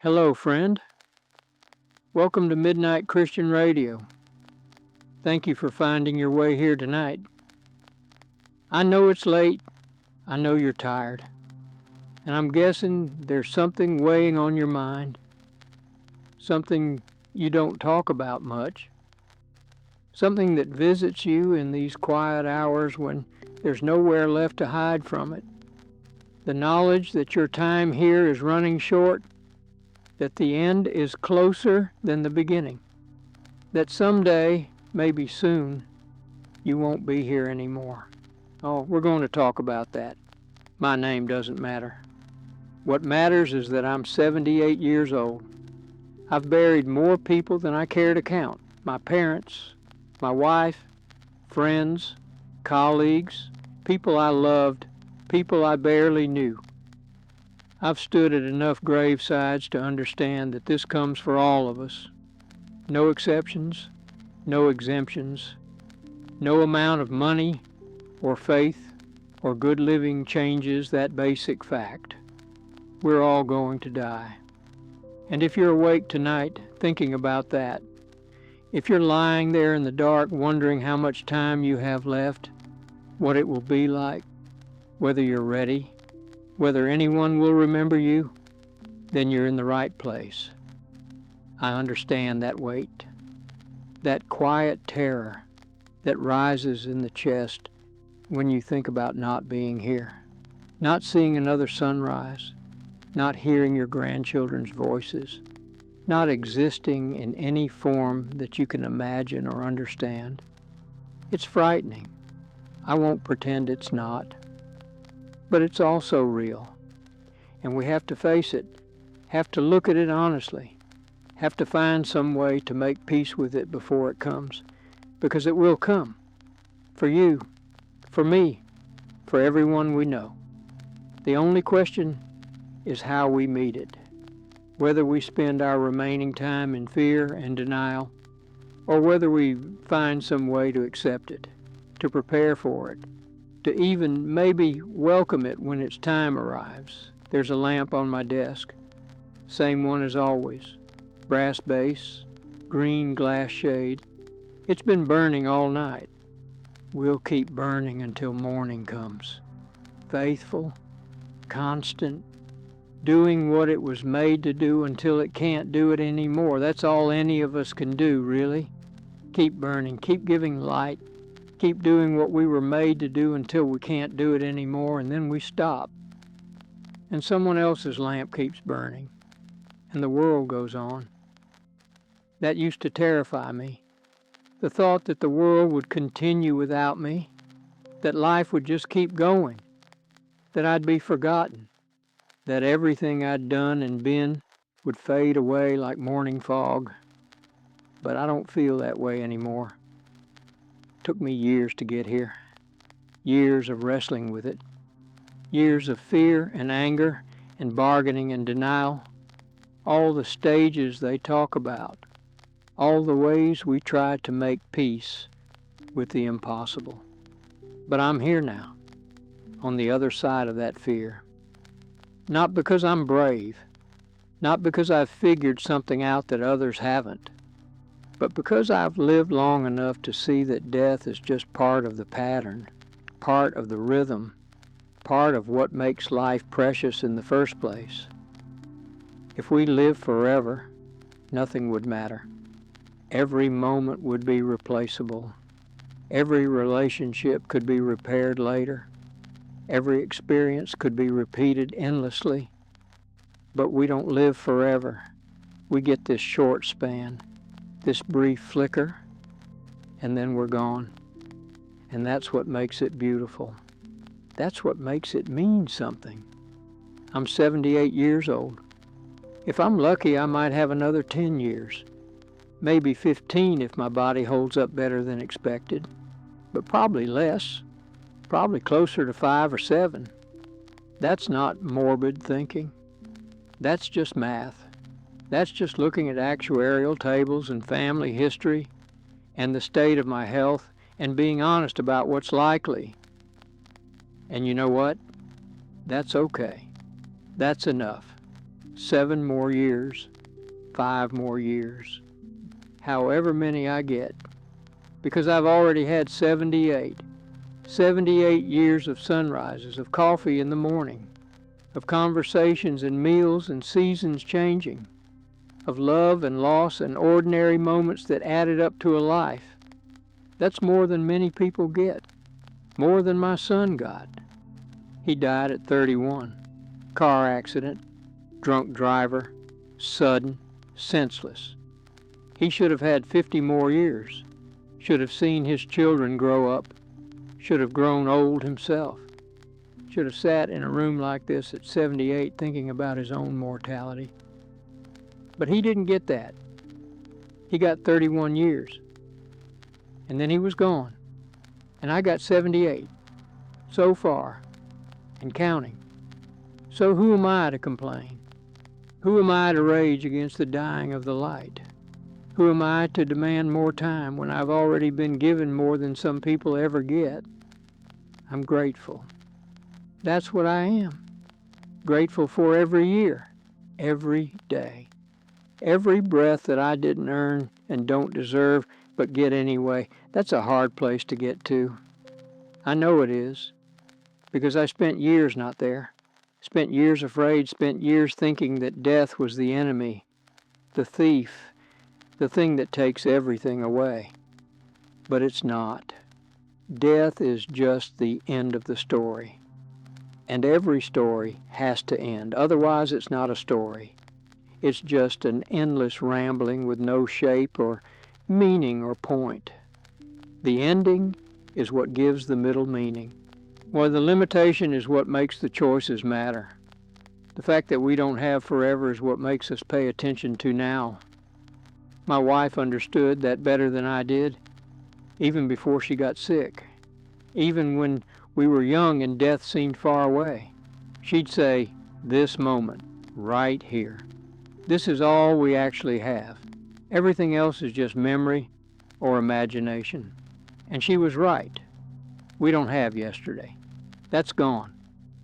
Hello, friend. Welcome to Midnight Christian Radio. Thank you for finding your way here tonight. I know it's late. I know you're tired. And I'm guessing there's something weighing on your mind. Something you don't talk about much. Something that visits you in these quiet hours when there's nowhere left to hide from it. The knowledge that your time here is running short, that the end is closer than the beginning, that someday, maybe soon, you won't be here anymore. Oh, we're going to talk about that. My name doesn't matter. What matters is that I'm 78 years old. I've buried more people than I care to count. My parents, my wife, friends, colleagues, people I loved, people I barely knew. I've stood at enough gravesides to understand that this comes for all of us. No exceptions, no exemptions, no amount of money or faith or good living changes that basic fact. We're all going to die. And if you're awake tonight thinking about that, if you're lying there in the dark wondering how much time you have left, what it will be like, whether you're ready, whether anyone will remember you, then you're in the right place. I understand that weight, that quiet terror that rises in the chest when you think about not being here, not seeing another sunrise, not hearing your grandchildren's voices, not existing in any form that you can imagine or understand. It's frightening. I won't pretend it's not. But it's also real. And we have to face it, have to look at it honestly, have to find some way to make peace with it before it comes. Because it will come. For you, for me, for everyone we know. The only question is how we meet it. Whether we spend our remaining time in fear and denial, or whether we find some way to accept it, to prepare for it, to even maybe welcome it when its time arrives. There's a lamp on my desk, same one as always, brass base, green glass shade. It's been burning all night. We'll keep burning until morning comes. Faithful, constant, doing what it was made to do until it can't do it anymore. That's all any of us can do, really. Keep burning, keep giving light, keep doing what we were made to do until we can't do it anymore, and then we stop. And someone else's lamp keeps burning, and the world goes on. That used to terrify me. The thought that the world would continue without me, that life would just keep going, that I'd be forgotten, that everything I'd done and been would fade away like morning fog. But I don't feel that way anymore. Took me years to get here, years of wrestling with it, years of fear and anger and bargaining and denial, all the stages they talk about, all the ways we try to make peace with the impossible. But I'm here now, on the other side of that fear. Not because I'm brave, not because I've figured something out that others haven't, but because I've lived long enough to see that death is just part of the pattern, part of the rhythm, part of what makes life precious in the first place. If we lived forever, nothing would matter. Every moment would be replaceable. Every relationship could be repaired later. Every experience could be repeated endlessly. But we don't live forever. We get this short span, this brief flicker, and then we're gone. And that's what makes it beautiful. That's what makes it mean something. I'm 78 years old. If I'm lucky, I might have another 10 years. Maybe 15 if my body holds up better than expected. But probably less. Probably closer to 5 or 7. That's not morbid thinking. That's just math. That's just looking at actuarial tables and family history and the state of my health and being honest about what's likely. And you know what? That's okay. That's enough. 7 more years, 5 more years, however many I get, because I've already had 78. 78 years of sunrises, of coffee in the morning, of conversations and meals and seasons changing, of love and loss and ordinary moments that added up to a life. That's more than many people get, more than my son got. He died at 31. Car accident, drunk driver, sudden, senseless. He should have had 50 more years, should have seen his children grow up, should have grown old himself, should have sat in a room like this at 78 thinking about his own mortality. But he didn't get that. He got 31 years. And then he was gone. And I got 78. So far. And counting. So who am I to complain? Who am I to rage against the dying of the light? Who am I to demand more time when I've already been given more than some people ever get? I'm grateful. That's what I am. Grateful for every year, every day. Every breath that I didn't earn and don't deserve but get anyway, that's a hard place to get to. I know it is, because I spent years not there. Spent years afraid, spent years thinking that death was the enemy, the thief, the thing that takes everything away. But it's not. Death is just the end of the story. And every story has to end. Otherwise, it's not a story. It's just an endless rambling with no shape or meaning or point. The ending is what gives the middle meaning. Well, the limitation is what makes the choices matter. The fact that we don't have forever is what makes us pay attention to now. My wife understood that better than I did, even before she got sick. Even when we were young and death seemed far away, she'd say, "This moment, right here. This is all we actually have. Everything else is just memory or imagination." And she was right. We don't have yesterday. That's gone.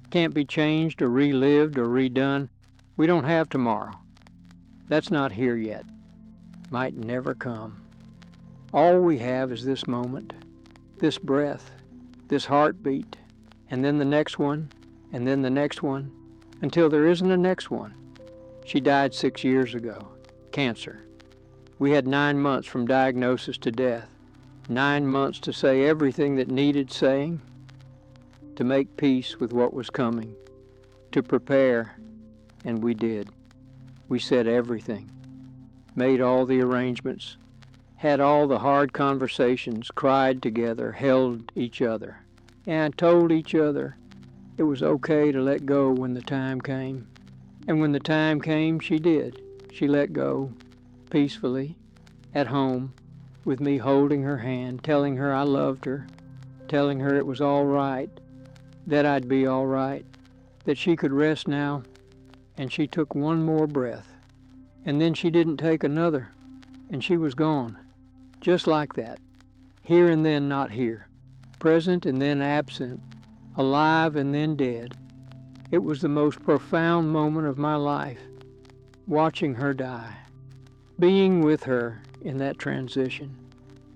Can't be changed or relived or redone. We don't have tomorrow. That's not here yet. Might never come. All we have is this moment, this breath, this heartbeat, and then the next one, and then the next one, until there isn't a next one. She died 6 years ago. Cancer. We had 9 months from diagnosis to death. 9 months to say everything that needed saying, to make peace with what was coming, to prepare, and we did. We said everything, made all the arrangements, had all the hard conversations, cried together, held each other, and told each other it was okay to let go when the time came. And when the time came, she did. She let go, peacefully, at home, with me holding her hand, telling her I loved her, telling her it was all right, that I'd be all right, that she could rest now. And she took one more breath. And then she didn't take another, and she was gone. Just like that. Here and then not here. Present and then absent. Alive and then dead. It was the most profound moment of my life, watching her die. Being with her in that transition.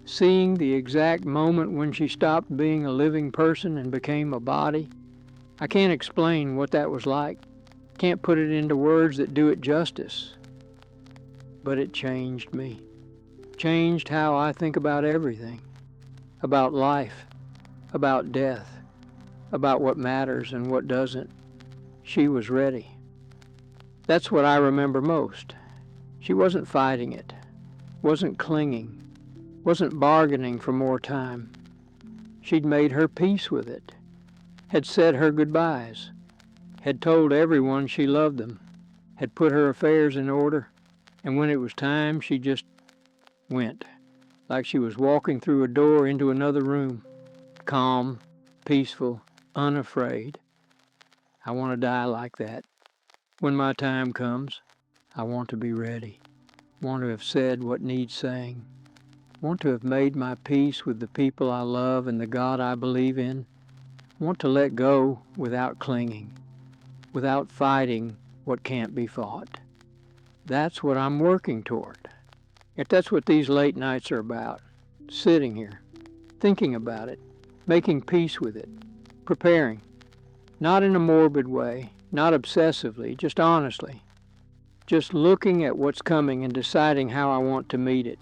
Seeing the exact moment when she stopped being a living person and became a body. I can't explain what that was like. Can't put it into words that do it justice. But it changed me. Changed how I think about everything. About life. About death. About what matters and what doesn't. She was ready. That's what I remember most. She wasn't fighting it. Wasn't clinging. Wasn't bargaining for more time. She'd made her peace with it. Had said her goodbyes. Had told everyone she loved them. Had put her affairs in order. And when it was time, she just went, like she was walking through a door into another room, calm, peaceful, unafraid. I want to die like that. When my time comes, I want to be ready. Want to have said what needs saying. Want to have made my peace with the people I love and the God I believe in. Want to let go without clinging, without fighting what can't be fought. That's what I'm working toward. If that's what these late nights are about, sitting here, thinking about it, making peace with it, preparing, not in a morbid way, not obsessively, just honestly, just looking at what's coming and deciding how I want to meet it.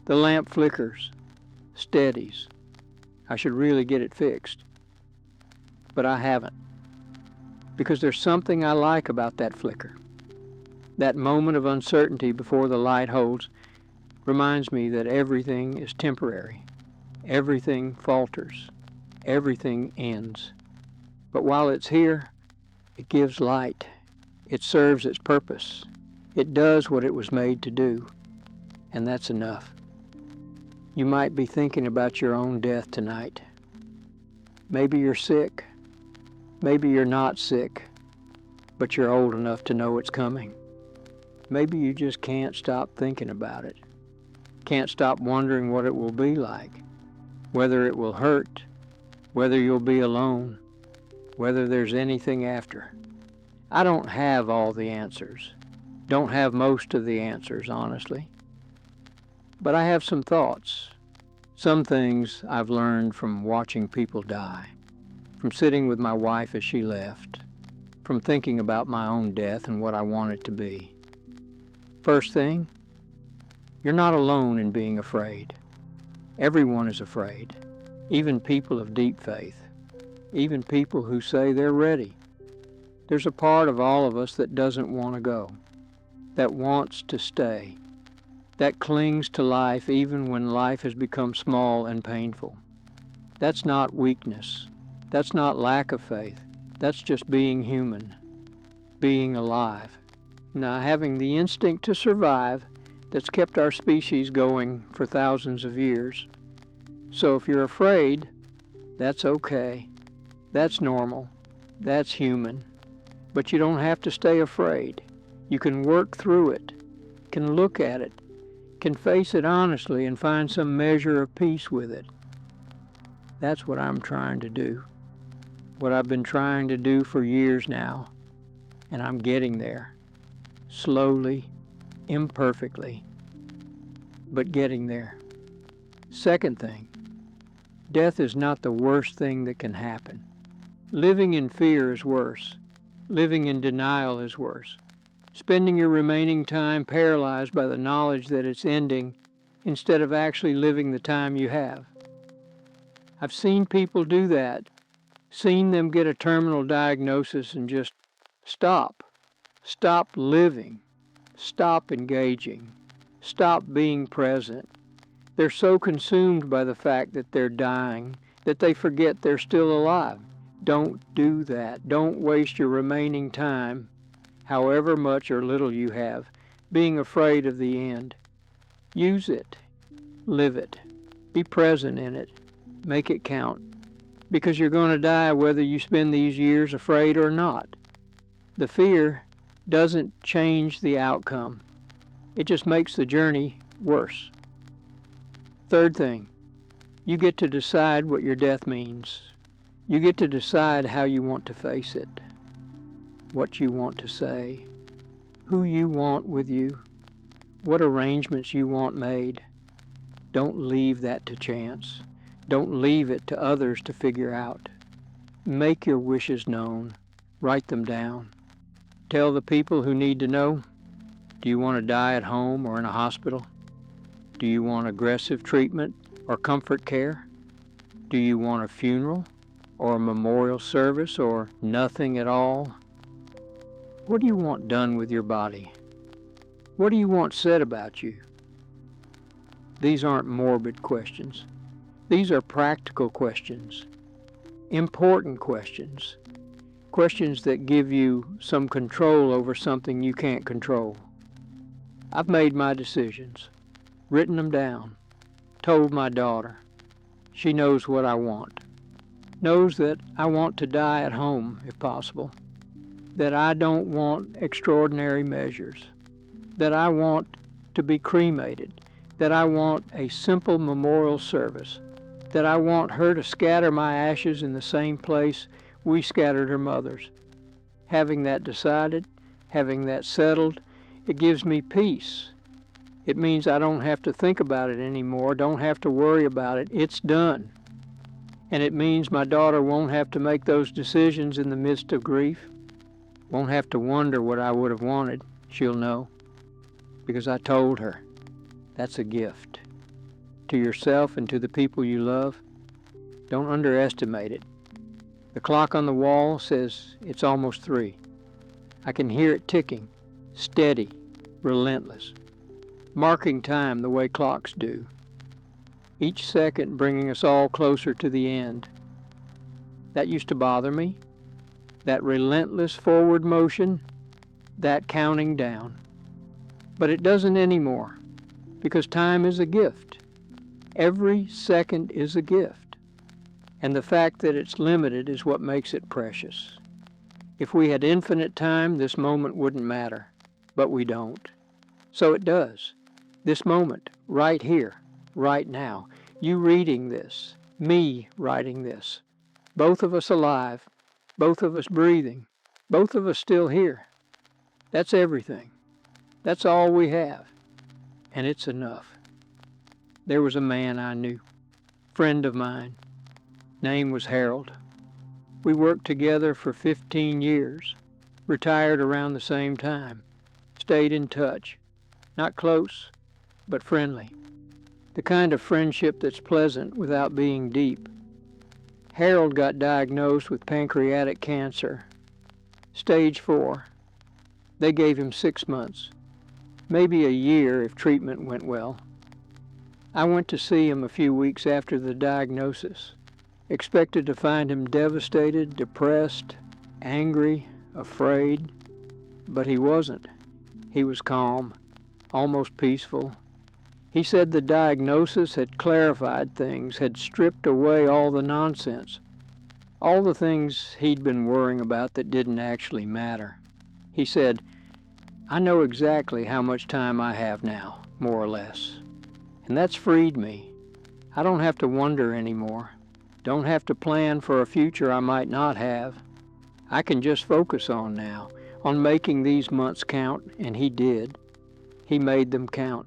The lamp flickers, steadies. I should really get it fixed. But I haven't. Because there's something I like about that flicker. That moment of uncertainty before the light holds reminds me that everything is temporary. Everything falters. Everything ends. But while it's here, it gives light. It serves its purpose. It does what it was made to do. And that's enough. You might be thinking about your own death tonight. Maybe you're sick. Maybe you're not sick, but you're old enough to know it's coming. Maybe you just can't stop thinking about it. Can't stop wondering what it will be like, whether it will hurt, whether you'll be alone, whether there's anything after. I don't have all the answers. Don't have most of the answers, honestly. But I have some thoughts. Some things I've learned from watching people die, from sitting with my wife as she left, from thinking about my own death and what I want it to be. First thing, you're not alone in being afraid. Everyone is afraid, even people of deep faith, even people who say they're ready. There's a part of all of us that doesn't want to go, that wants to stay, that clings to life even when life has become small and painful. That's not weakness. That's not lack of faith. That's just being human, being alive. Now, having the instinct to survive that's kept our species going for thousands of years. So if you're afraid, that's okay. That's normal. That's human. But you don't have to stay afraid. You can work through it, can look at it, can face it honestly and find some measure of peace with it. That's what I'm trying to do. What I've been trying to do for years now. And I'm getting there. Slowly, imperfectly, but getting there. Second thing, death is not the worst thing that can happen. Living in fear is worse. Living in denial is worse. Spending your remaining time paralyzed by the knowledge that it's ending instead of actually living the time you have. I've seen people do that, seen them get a terminal diagnosis and just stop living, stop engaging, stop being present. They're so consumed by the fact that they're dying that they forget they're still alive. Don't do that. Don't waste your remaining time, however much or little you have, being afraid of the end. Use it. Live it. Be present in it. Make it count. Because you're going to die whether you spend these years afraid or not. The fear doesn't change the outcome. It just makes the journey worse. Third thing, you get to decide what your death means. You get to decide how you want to face it, what you want to say, who you want with you, what arrangements you want made. Don't leave that to chance. Don't leave it to others to figure out. Make your wishes known. Write them down. Tell the people who need to know. Do you want to die at home or in a hospital? Do you want aggressive treatment or comfort care? Do you want a funeral or a memorial service or nothing at all? What do you want done with your body? What do you want said about you? These aren't morbid questions. These are practical questions, important questions, questions that give you some control over something you can't control. I've made my decisions, written them down, told my daughter. She knows what I want, knows that I want to die at home if possible, that I don't want extraordinary measures, that I want to be cremated, that I want a simple memorial service, that I want her to scatter my ashes in the same place we scattered her mother's. Having that decided, having that settled, it gives me peace. It means I don't have to think about it anymore, don't have to worry about it. It's done. And it means my daughter won't have to make those decisions in the midst of grief, won't have to wonder what I would have wanted. She'll know, because I told her. That's a gift. To yourself and to the people you love, don't underestimate it. The clock on the wall says it's almost 3. I can hear it ticking, steady, relentless, marking time the way clocks do, each second bringing us all closer to the end. That used to bother me, that relentless forward motion, that counting down. But it doesn't anymore, because time is a gift. Every second is a gift, and the fact that it's limited is what makes it precious. If we had infinite time, this moment wouldn't matter, but we don't. So it does. This moment, right here, right now, you reading this, me writing this, both of us alive, both of us breathing, both of us still here. That's everything. That's all we have, and it's enough. There was a man I knew, friend of mine. Name was Harold. We worked together for 15 years, retired around the same time, stayed in touch, not close, but friendly. The kind of friendship that's pleasant without being deep. Harold got diagnosed with pancreatic cancer, stage 4. They gave him 6 months, maybe a year if treatment went well. I went to see him a few weeks after the diagnosis, expected to find him devastated, depressed, angry, afraid, but he wasn't. He was calm, almost peaceful. He said the diagnosis had clarified things, had stripped away all the nonsense, all the things he'd been worrying about that didn't actually matter. He said, I know exactly how much time I have now, more or less. And that's freed me. I don't have to wonder anymore. Don't have to plan for a future I might not have. I can just focus on now, on making these months count, and he did. He made them count.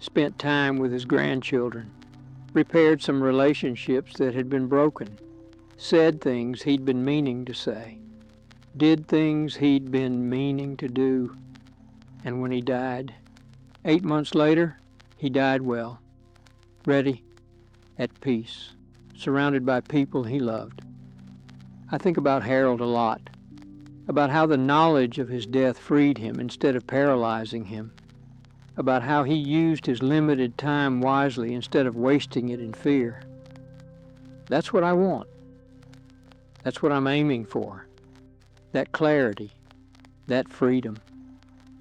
Spent time with his grandchildren, repaired some relationships that had been broken, said things he'd been meaning to say, did things he'd been meaning to do. And when he died, 8 months later, he died well, ready, at peace, surrounded by people he loved. I think about Harold a lot, about how the knowledge of his death freed him instead of paralyzing him, about how he used his limited time wisely instead of wasting it in fear. That's what I want. That's what I'm aiming for. That clarity, that freedom,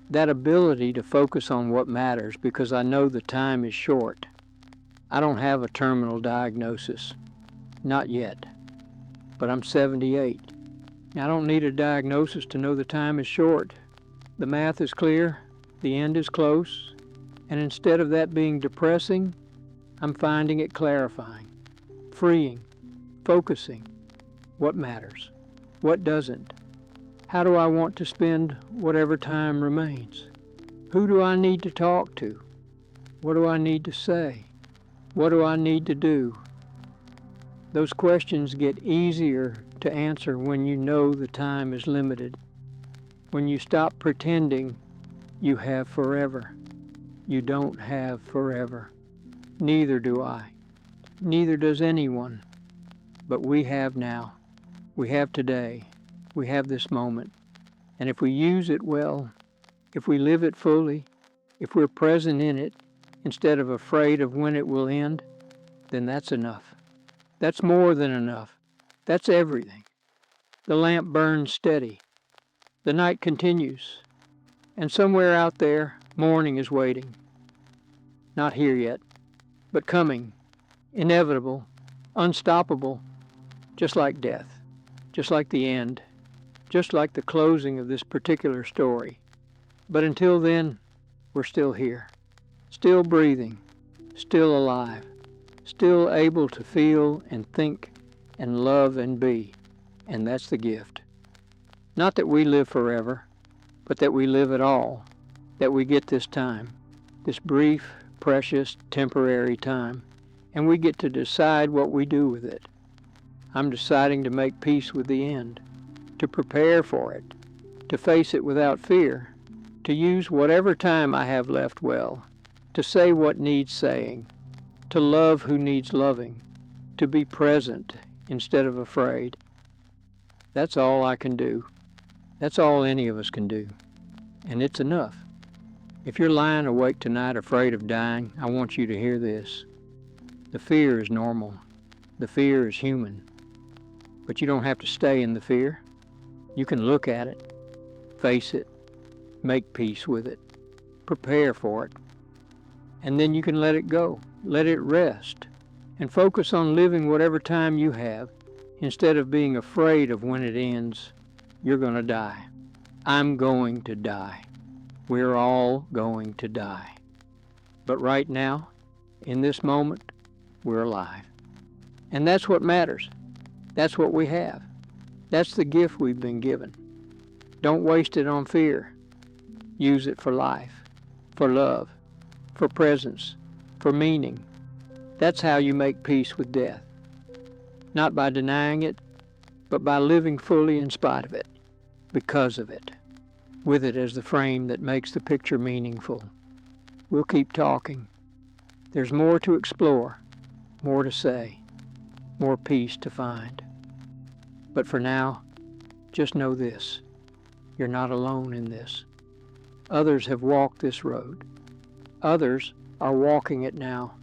that ability to focus on what matters because I know the time is short. I don't have a terminal diagnosis. Not yet. But I'm 78. I don't need a diagnosis to know the time is short. The math is clear. The end is close, and instead of that being depressing, I'm finding it clarifying, freeing, focusing. What matters? What doesn't? How do I want to spend whatever time remains? Who do I need to talk to? What do I need to say? What do I need to do? Those questions get easier to answer when you know the time is limited, when you stop pretending you have forever. You don't have forever. Neither do I. Neither does anyone. But we have now. We have today. We have this moment. And if we use it well, if we live it fully, if we're present in it instead of afraid of when it will end, then that's enough. That's more than enough. That's everything. The lamp burns steady. The night continues. And somewhere out there, morning is waiting. Not here yet, but coming, inevitable, unstoppable, just like death, just like the end, just like the closing of this particular story. But until then, we're still here, still breathing, still alive, still able to feel and think and love and be. And that's the gift. Not that we live forever, but that we live at all, that we get this time, this brief, precious, temporary time, and we get to decide what we do with it. I'm deciding to make peace with the end, to prepare for it, to face it without fear, to use whatever time I have left well, to say what needs saying, to love who needs loving, to be present instead of afraid. That's all I can do. That's all any of us can do. And it's enough. If you're lying awake tonight afraid of dying, I want you to hear this. The fear is normal. The fear is human. But you don't have to stay in the fear. You can look at it, face it, make peace with it, prepare for it. And then you can let it go, let it rest, and focus on living whatever time you have instead of being afraid of when it ends. You're going to die. I'm going to die. We're all going to die. But right now, in this moment, we're alive. And that's what matters. That's what we have. That's the gift we've been given. Don't waste it on fear. Use it for life, for love, for presence, for meaning. That's how you make peace with death. Not by denying it, but by living fully in spite of it, because of it, with it as the frame that makes the picture meaningful. We'll keep talking. There's more to explore, more to say, more peace to find. But for now, just know this. You're not alone in this. Others have walked this road. Others are walking it now.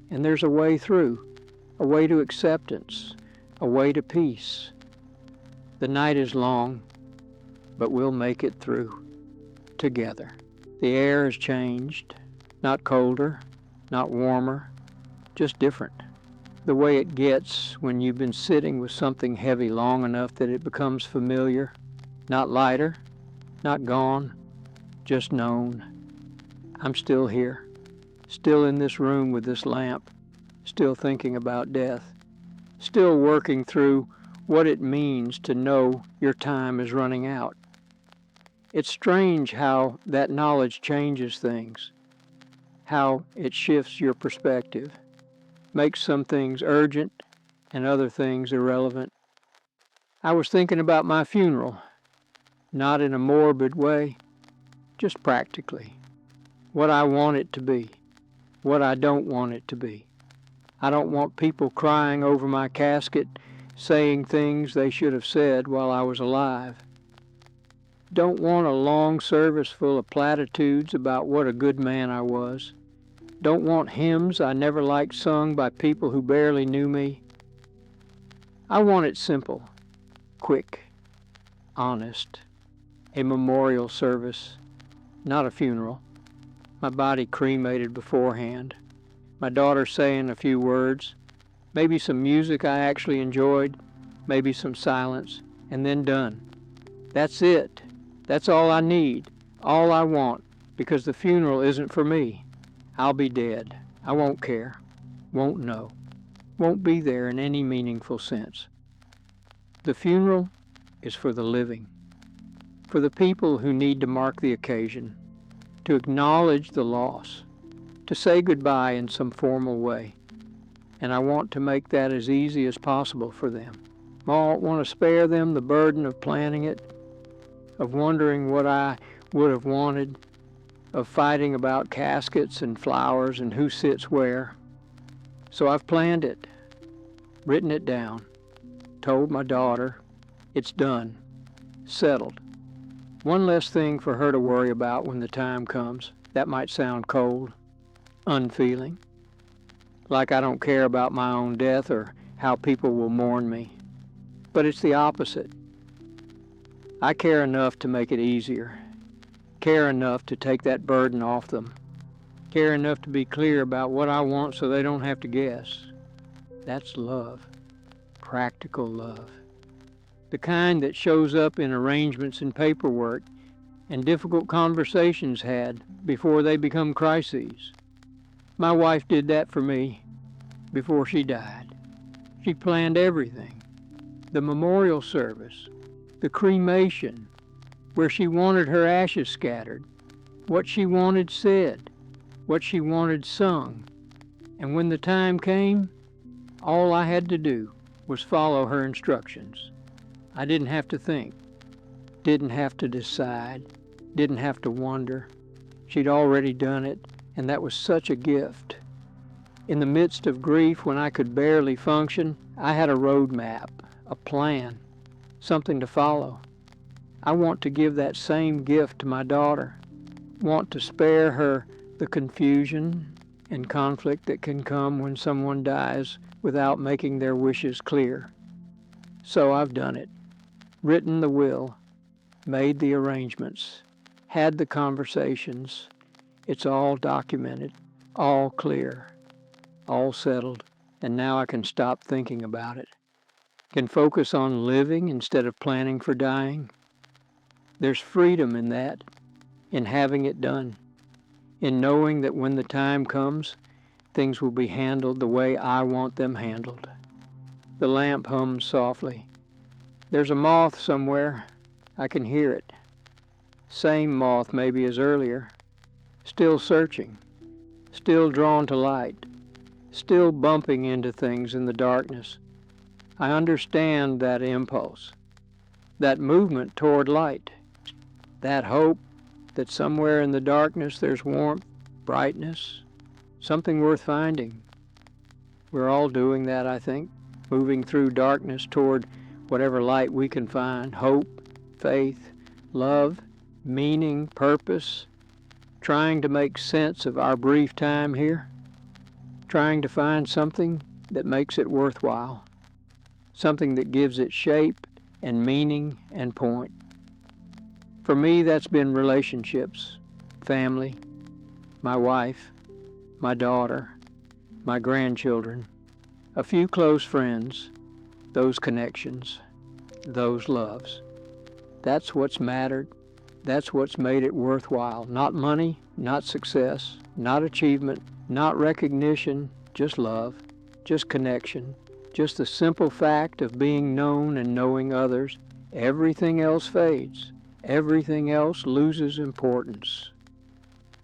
And there's a way through, a way to acceptance, a way to peace. The night is long, but we'll make it through, together. The air has changed, not colder, not warmer, just different. The way it gets when you've been sitting with something heavy long enough that it becomes familiar, not lighter, not gone, just known. I'm still here, still in this room with this lamp, still thinking about death, still working through what it means to know your time is running out. It's strange how that knowledge changes things, how it shifts your perspective, makes some things urgent and other things irrelevant. I was thinking about my funeral, not in a morbid way, just practically. What I want it to be, what I don't want it to be. I don't want people crying over my casket, saying things they should have said while I was alive. Don't want a long service full of platitudes about what a good man I was. Don't want hymns I never liked sung by people who barely knew me. I want it simple, quick, honest, a memorial service, not a funeral. My body cremated beforehand, my daughter saying a few words, maybe some music I actually enjoyed, maybe some silence, and then done. That's it. That's all I need, all I want, because the funeral isn't for me. I'll be dead. I won't care, won't know, won't be there in any meaningful sense. The funeral is for the living, for the people who need to mark the occasion, to acknowledge the loss, to say goodbye in some formal way. And I want to make that as easy as possible for them. I want to spare them the burden of planning it, of wondering what I would have wanted, of fighting about caskets and flowers and who sits where. So I've planned it, written it down, told my daughter, it's done, settled. One less thing for her to worry about when the time comes. That might sound cold, unfeeling, like I don't care about my own death or how people will mourn me. But it's the opposite. I care enough to make it easier, care enough to take that burden off them, care enough to be clear about what I want so they don't have to guess. That's love, practical love. The kind that shows up in arrangements and paperwork and difficult conversations had before they become crises. My wife did that for me before she died. She planned everything. The memorial service, the cremation, where she wanted her ashes scattered, what she wanted said, what she wanted sung. And when the time came, all I had to do was follow her instructions. I didn't have to think, didn't have to decide, didn't have to wonder. She'd already done it, and that was such a gift. In the midst of grief, when I could barely function, I had a road map, a plan, something to follow. I want to give that same gift to my daughter, want to spare her the confusion and conflict that can come when someone dies without making their wishes clear. So I've done it, written the will, made the arrangements, had the conversations. It's all documented, all clear, all settled, and now I can stop thinking about it. Can focus on living instead of planning for dying. There's freedom in that, in having it done, in knowing that when the time comes, things will be handled the way I want them handled. The lamp hums softly. There's a moth somewhere. I can hear it. Same moth maybe as earlier. Still searching. Still drawn to light. Still bumping into things in the darkness. I understand that impulse. That movement toward light. That hope that somewhere in the darkness there's warmth, brightness, something worth finding. We're all doing that, I think, moving through darkness toward whatever light we can find, hope, faith, love, meaning, purpose, trying to make sense of our brief time here, trying to find something that makes it worthwhile, something that gives it shape and meaning and point. For me, that's been relationships, family, my wife, my daughter, my grandchildren, a few close friends, those connections, those loves. That's what's mattered. That's what's made it worthwhile. Not money, not success, not achievement, not recognition, just love, just connection, just the simple fact of being known and knowing others. Everything else fades. Everything else loses importance.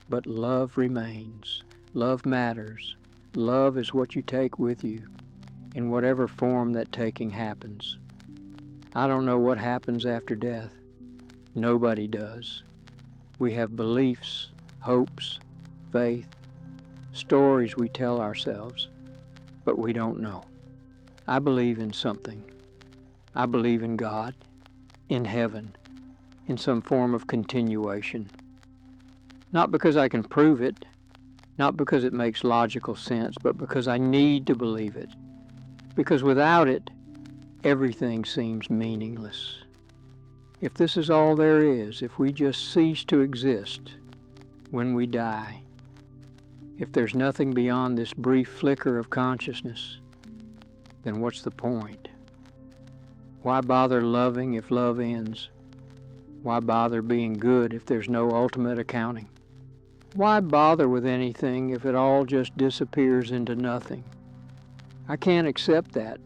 But love remains. Love matters. Love is what you take with you, in whatever form that taking happens. I don't know what happens after death. Nobody does. We have beliefs, hopes, faith, stories we tell ourselves, but we don't know. I believe in something. I believe in God, in heaven, in some form of continuation. Not because I can prove it, not because it makes logical sense, but because I need to believe it. Because without it, everything seems meaningless. If this is all there is, if we just cease to exist when we die, if there's nothing beyond this brief flicker of consciousness, then what's the point? Why bother loving if love ends? Why bother being good if there's no ultimate accounting? Why bother with anything if it all just disappears into nothing? I can't accept that.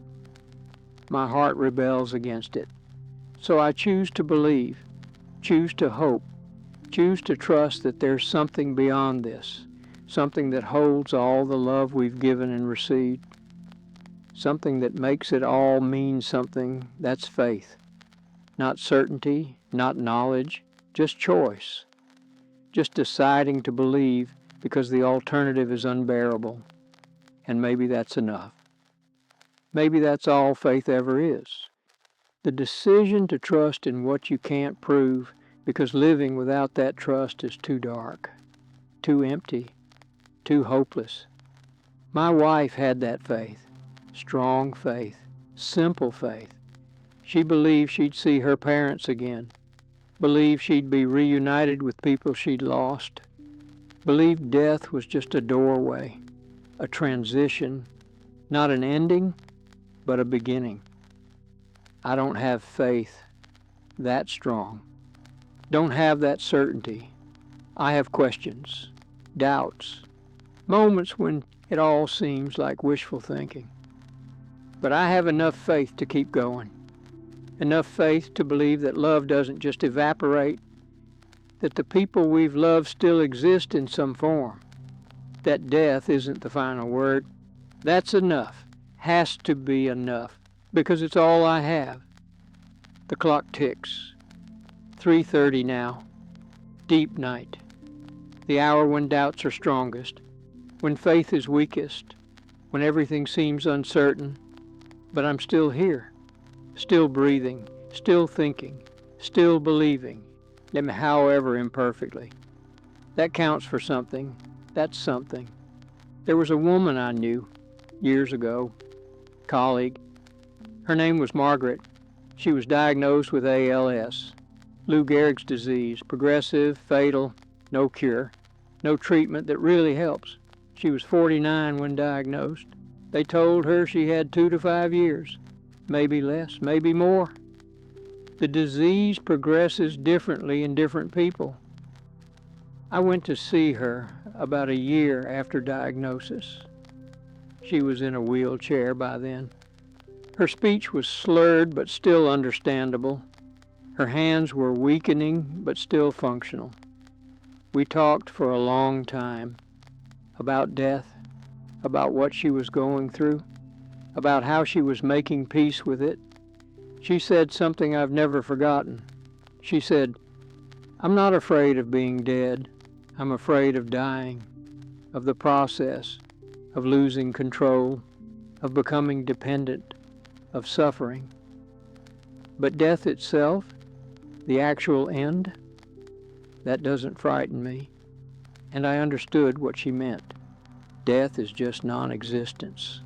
My heart rebels against it. So I choose to believe, choose to hope, choose to trust that there's something beyond this, something that holds all the love we've given and received, something that makes it all mean something. That's faith. Not certainty, not knowledge, just choice. Just deciding to believe because the alternative is unbearable. And maybe that's enough. Maybe that's all faith ever is. The decision to trust in what you can't prove because living without that trust is too dark, too empty, too hopeless. My wife had that faith, strong faith, simple faith. She believed she'd see her parents again, believed she'd be reunited with people she'd lost, believed death was just a doorway, a transition, not an ending, but a beginning. I don't have faith that strong, don't have that certainty. I have questions, doubts, moments when it all seems like wishful thinking. But I have enough faith to keep going. enough faith to believe that love doesn't just evaporate, that the people we've loved still exist in some form, that death isn't the final word. That's enough, has to be enough, because it's all I have. The clock ticks. 3:30 now. Deep night. The hour when doubts are strongest, when faith is weakest, when everything seems uncertain. But I'm still here, still breathing, still thinking, still believing, however imperfectly. That counts for something. That's something. There was a woman I knew years ago, colleague. Her name was Margaret. She was diagnosed with ALS, Lou Gehrig's disease, progressive, fatal, no cure, no treatment that really helps. She was 49 when diagnosed. They told her she had 2 to 5 years, maybe less, maybe more. The disease progresses differently in different people. I went to see her about a year after diagnosis. She was in a wheelchair by then. Her speech was slurred but still understandable. Her hands were weakening but still functional. We talked for a long time about death, about what she was going through, about how she was making peace with it. She said something I've never forgotten. She said, "I'm not afraid of being dead. I'm afraid of dying, of the process, of losing control, of becoming dependent, of suffering. But death itself, the actual end, that doesn't frighten me." And I understood what she meant. Death is just non-existence.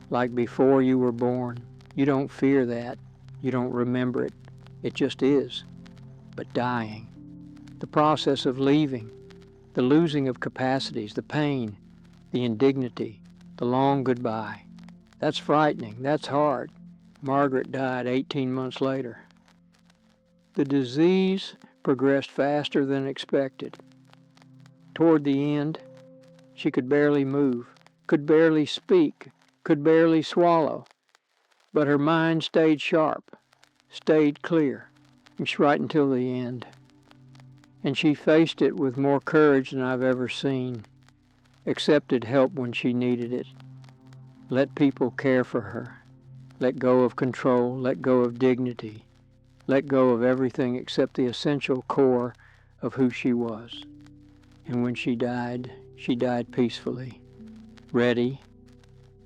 Like before you were born, you don't fear that. You don't remember it. It just is. But dying, the process of leaving, the losing of capacities, the pain, the indignity, the long goodbye, that's frightening. That's hard. Margaret died 18 months later. The disease progressed faster than expected. Toward the end, she could barely move, could barely speak, could barely swallow. But her mind stayed sharp, stayed clear, right until the end. And she faced it with more courage than I've ever seen, accepted help when she needed it, let people care for her, let go of control, let go of dignity, let go of everything except the essential core of who she was. And when she died peacefully, ready,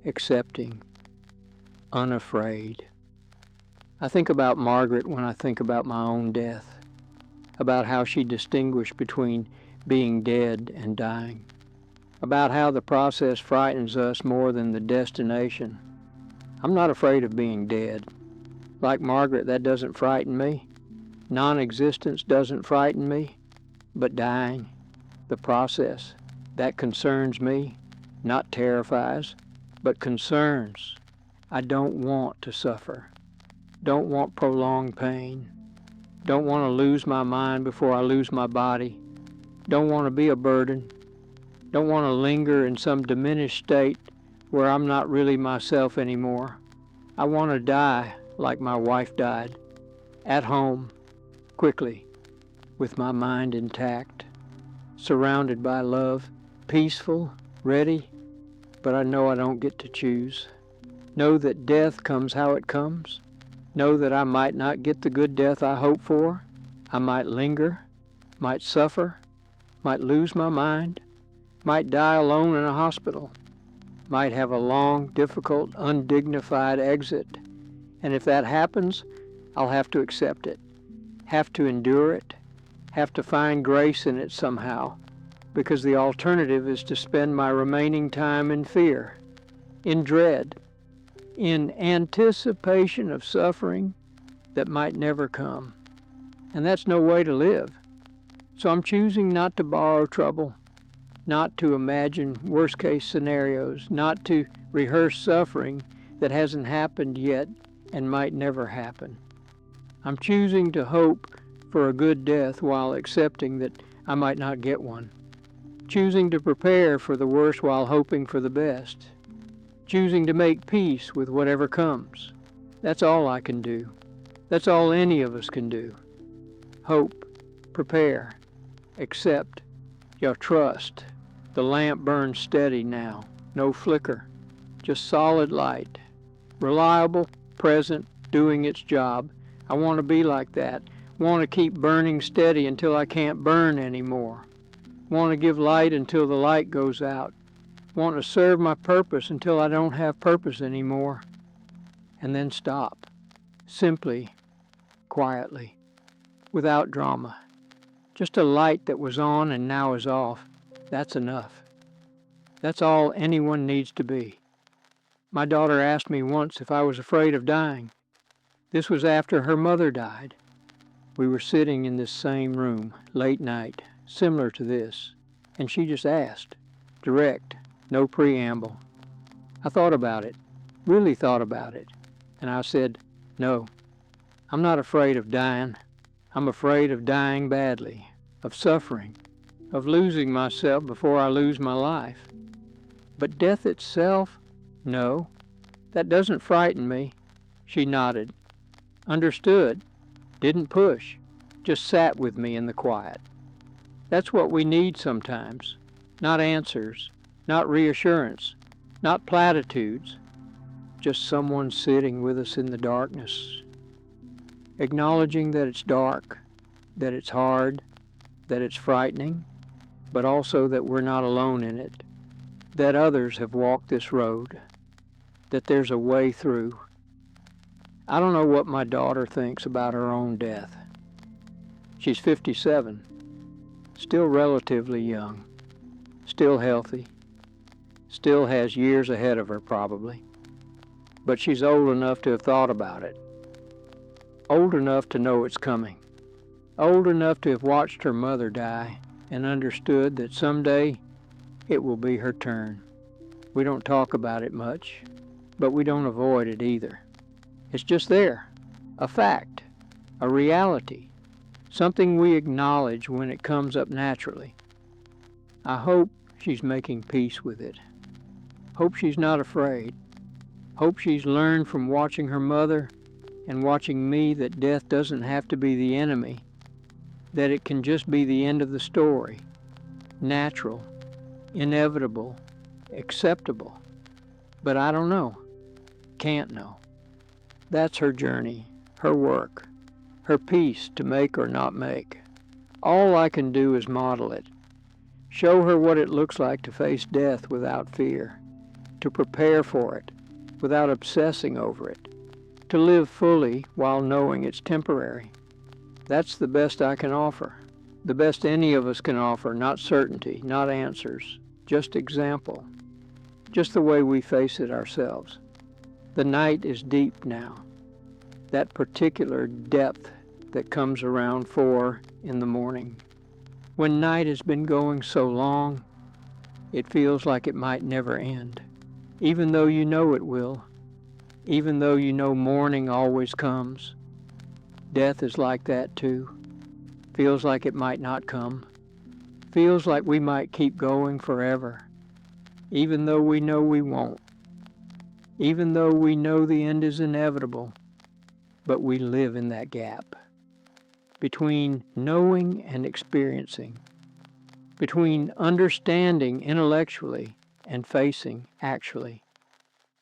accepting, unafraid. I think about Margaret when I think about my own death, about how she distinguished between being dead and dying, about how the process frightens us more than the destination. I'm not afraid of being dead. Like Margaret, that doesn't frighten me. Non-existence doesn't frighten me, but dying, the process, that concerns me, not terrifies, but concerns. I don't want to suffer, don't want prolonged pain, don't want to lose my mind before I lose my body, don't want to be a burden, don't want to linger in some diminished state where I'm not really myself anymore. I want to die like my wife died, at home, quickly, with my mind intact, surrounded by love, peaceful, ready, but I know I don't get to choose. Know that death comes how it comes. Know that I might not get the good death I hope for. I might linger, might suffer, might lose my mind, might die alone in a hospital, might have a long, difficult, undignified exit. And if that happens, I'll have to accept it, have to endure it, have to find grace in it somehow, because the alternative is to spend my remaining time in fear, in dread, in anticipation of suffering that might never come. And that's no way to live. So I'm choosing not to borrow trouble, not to imagine worst-case scenarios, not to rehearse suffering that hasn't happened yet and might never happen. I'm choosing to hope for a good death while accepting that I might not get one. Choosing to prepare for the worst while hoping for the best. Choosing to make peace with whatever comes. That's all I can do. That's all any of us can do. Hope, prepare, accept, trust. The lamp burns steady now, no flicker, just solid light. Reliable, present, doing its job. I want to be like that. Want to keep burning steady until I can't burn anymore. Want to give light until the light goes out. Want to serve my purpose until I don't have purpose anymore. And then stop. Simply, quietly, without drama. Just a light that was on and now is off. That's enough. That's all anyone needs to be. My daughter asked me once if I was afraid of dying. This was after her mother died. We were sitting in this same room, late night, similar to this, and she just asked, direct, no preamble. I thought about it, really thought about it, and I said, no, I'm not afraid of dying. I'm afraid of dying badly, of suffering, of losing myself before I lose my life. But death itself? No, that doesn't frighten me. She nodded, understood, didn't push, just sat with me in the quiet. That's what we need sometimes. Not answers, not reassurance, not platitudes, just someone sitting with us in the darkness, acknowledging that it's dark, that it's hard, that it's frightening, but also that we're not alone in it, that others have walked this road, that there's a way through. I don't know what my daughter thinks about her own death. She's 57, still relatively young, still healthy, still has years ahead of her probably, but she's old enough to have thought about it, old enough to know it's coming, old enough to have watched her mother die and understood that someday it will be her turn. We don't talk about it much, but we don't avoid it either. It's just there, a fact, a reality, something we acknowledge when it comes up naturally. I hope she's making peace with it. Hope she's not afraid. Hope she's learned from watching her mother and watching me that death doesn't have to be the enemy, that it can just be the end of the story, natural, inevitable, acceptable. But I don't know, can't know. That's her journey, her work, her peace to make or not make. All I can do is model it, show her what it looks like to face death without fear, to prepare for it without obsessing over it, to live fully while knowing it's temporary. That's the best I can offer, the best any of us can offer, not certainty, not answers, just example, just the way we face it ourselves. The night is deep now, that particular depth that comes around 4 in the morning. When night has been going so long, it feels like it might never end, even though you know it will, even though you know morning always comes. Death is like that too. Feels like it might not come. Feels like we might keep going forever, even though we know we won't. Even though we know the end is inevitable, but we live in that gap between knowing and experiencing, between understanding intellectually and facing actually,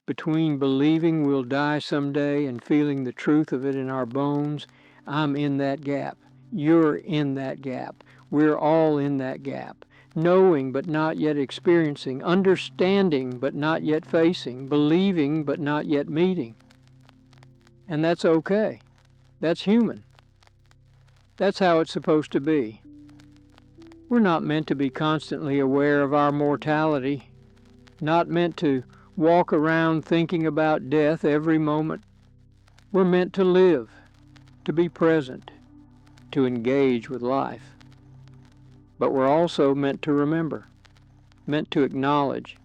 between believing we'll die someday and feeling the truth of it in our bones. I'm in that gap. You're in that gap. We're all in that gap. Knowing but not yet experiencing, understanding but not yet facing, believing but not yet meeting. And that's okay. That's human. That's how it's supposed to be. We're not meant to be constantly aware of our mortality, not meant to walk around thinking about death every moment. We're meant to live, to be present, to engage with life. But we're also meant to remember, meant to acknowledge,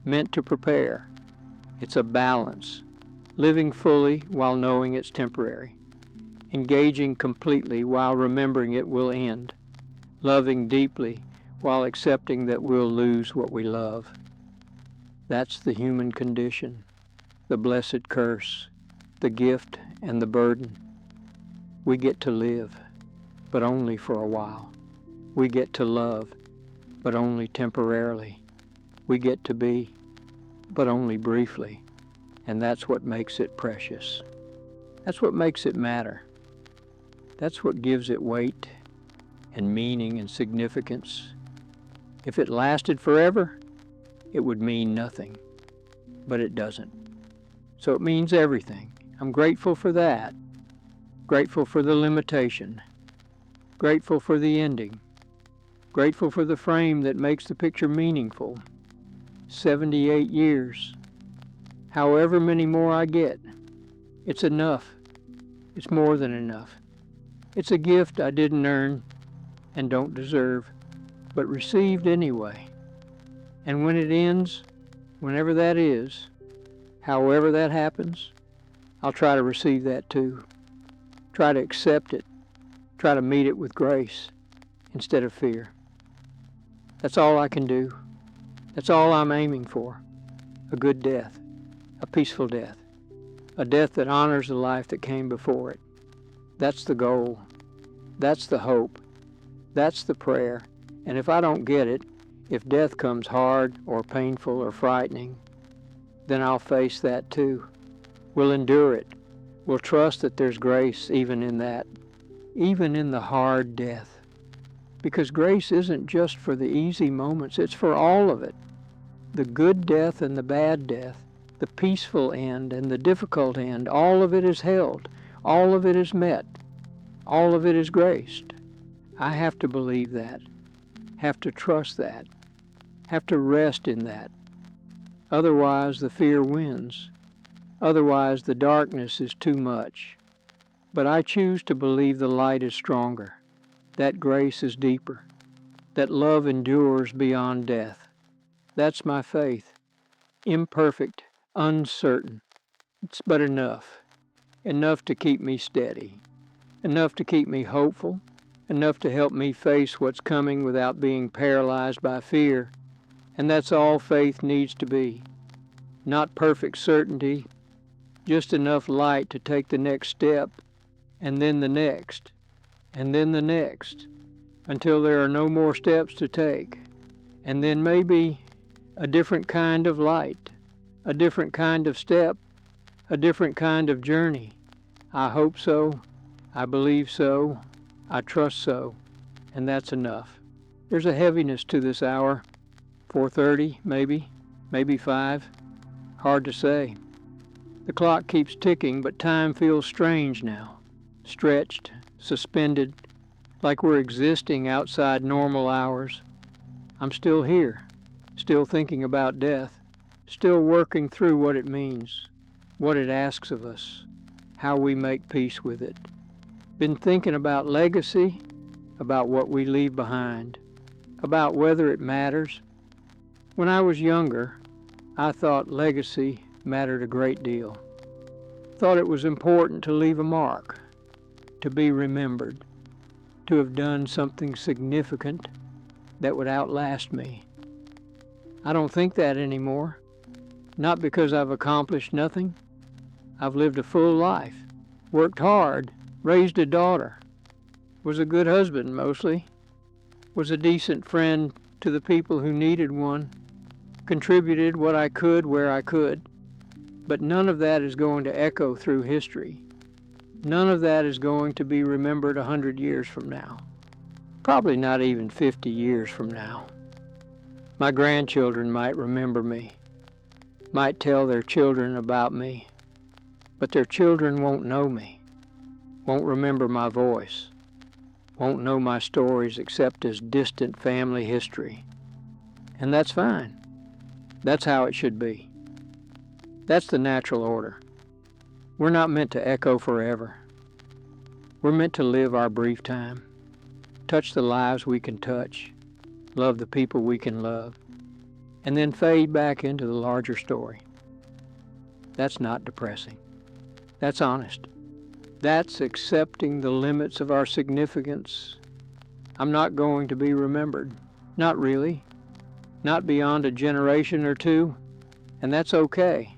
meant to prepare. It's a balance, living fully while knowing it's temporary, engaging completely while remembering it will end, loving deeply while accepting that we'll lose what we love. That's the human condition, the blessed curse, the gift and the burden. We get to live, but only for a while. We get to love, but only temporarily. We get to be, but only briefly. And that's what makes it precious. That's what makes it matter. That's what gives it weight and meaning and significance. If it lasted forever, it would mean nothing. But it doesn't. So it means everything. I'm grateful for that. Grateful for the limitation. Grateful for the ending. Grateful for the frame that makes the picture meaningful. 78 years. However many more I get, it's enough. It's more than enough. It's a gift I didn't earn and don't deserve, but received anyway. And when it ends, whenever that is, however that happens, I'll try to receive that too. Try to accept it. Try to meet it with grace instead of fear. That's all I can do. That's all I'm aiming for. A good death. A peaceful death. A death that honors the life that came before it. That's the goal. That's the hope. That's the prayer. And if I don't get it, if death comes hard or painful or frightening, then I'll face that too. We'll endure it. We'll trust that there's grace even in that, even in the hard death. Because grace isn't just for the easy moments, it's for all of it. The good death and the bad death, the peaceful end and the difficult end, all of it is held. All of it is met. All of it is graced. I have to believe that. Have to trust that. Have to rest in that. Otherwise the fear wins. Otherwise the darkness is too much. But I choose to believe the light is stronger, that grace is deeper, that love endures beyond death. That's my faith. Imperfect, uncertain. It's but enough. Enough to keep me steady. Enough to keep me hopeful. Enough to help me face what's coming without being paralyzed by fear. And that's all faith needs to be. Not perfect certainty, just enough light to take the next step, and then the next, and then the next, until there are no more steps to take. And then maybe a different kind of light, a different kind of step, a different kind of journey. I hope so, I believe so, I trust so, and that's enough. There's a heaviness to this hour. 4:30, maybe 5. Hard to say. The clock keeps ticking, but time feels strange now. Stretched, suspended, like we're existing outside normal hours. I'm still here, still thinking about death, still working through what it means, what it asks of us, how we make peace with it. Been thinking about legacy, about what we leave behind, about whether it matters. When I was younger, I thought legacy mattered a great deal. Thought it was important to leave a mark, to be remembered, to have done something significant that would outlast me. I don't think that anymore. Not because I've accomplished nothing. I've lived a full life, worked hard, raised a daughter, was a good husband mostly, was a decent friend to the people who needed one, contributed what I could where I could, but none of that is going to echo through history. None of that is going to be remembered 100 years from now. Probably not even 50 years from now. My grandchildren might remember me, might tell their children about me, but their children won't know me, won't remember my voice, won't know my stories except as distant family history. And that's fine. That's how it should be. That's the natural order. We're not meant to echo forever. We're meant to live our brief time, touch the lives we can touch, love the people we can love, and then fade back into the larger story. That's not depressing. That's honest. That's accepting the limits of our significance. I'm not going to be remembered. Not really. Not beyond a generation or two, and that's okay.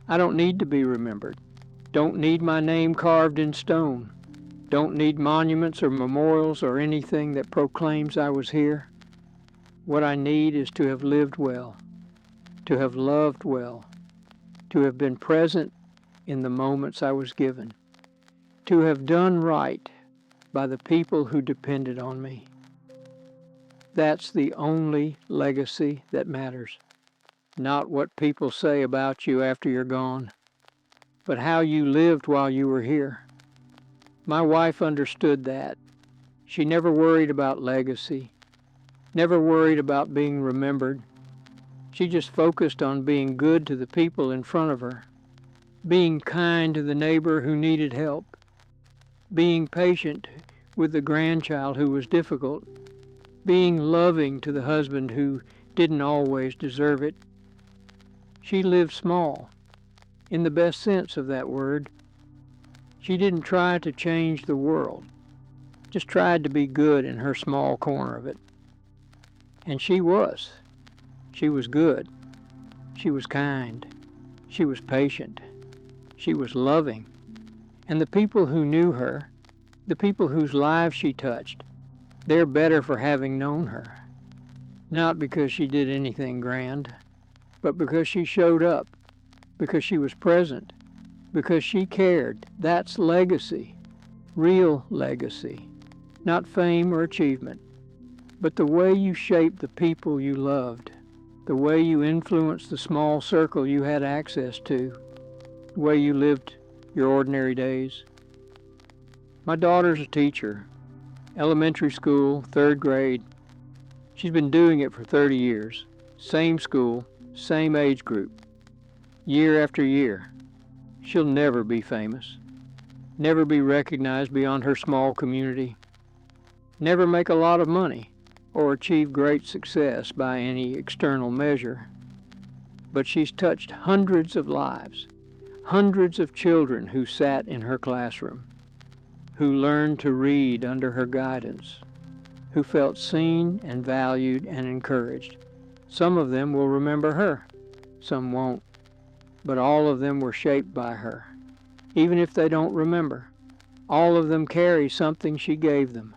I don't need to be remembered. Don't need my name carved in stone. Don't need monuments or memorials or anything that proclaims I was here. What I need is to have lived well, to have loved well, to have been present in the moments I was given, to have done right by the people who depended on me. That's the only legacy that matters. Not what people say about you after you're gone, but how you lived while you were here. My wife understood that. She never worried about legacy, never worried about being remembered. She just focused on being good to the people in front of her, being kind to the neighbor who needed help, being patient with the grandchild who was difficult, being loving to the husband who didn't always deserve it. She lived small, in the best sense of that word. She didn't try to change the world, just tried to be good in her small corner of it. And she was. She was good. She was kind. She was patient. She was loving. And the people who knew her, the people whose lives she touched, they're better for having known her. Not because she did anything grand, but because she showed up, because she was present, because she cared. That's legacy, real legacy, not fame or achievement, but the way you shaped the people you loved, the way you influenced the small circle you had access to, the way you lived your ordinary days. My daughter's a teacher, elementary school, 3rd grade. She's been doing it for 30 years. Same school, same age group, year after year. She'll never be famous, never be recognized beyond her small community, never make a lot of money or achieve great success by any external measure. But she's touched hundreds of lives, hundreds of children who sat in her classroom, who learned to read under her guidance, who felt seen and valued and encouraged. Some of them will remember her, some won't, but all of them were shaped by her. Even if they don't remember, all of them carry something she gave them,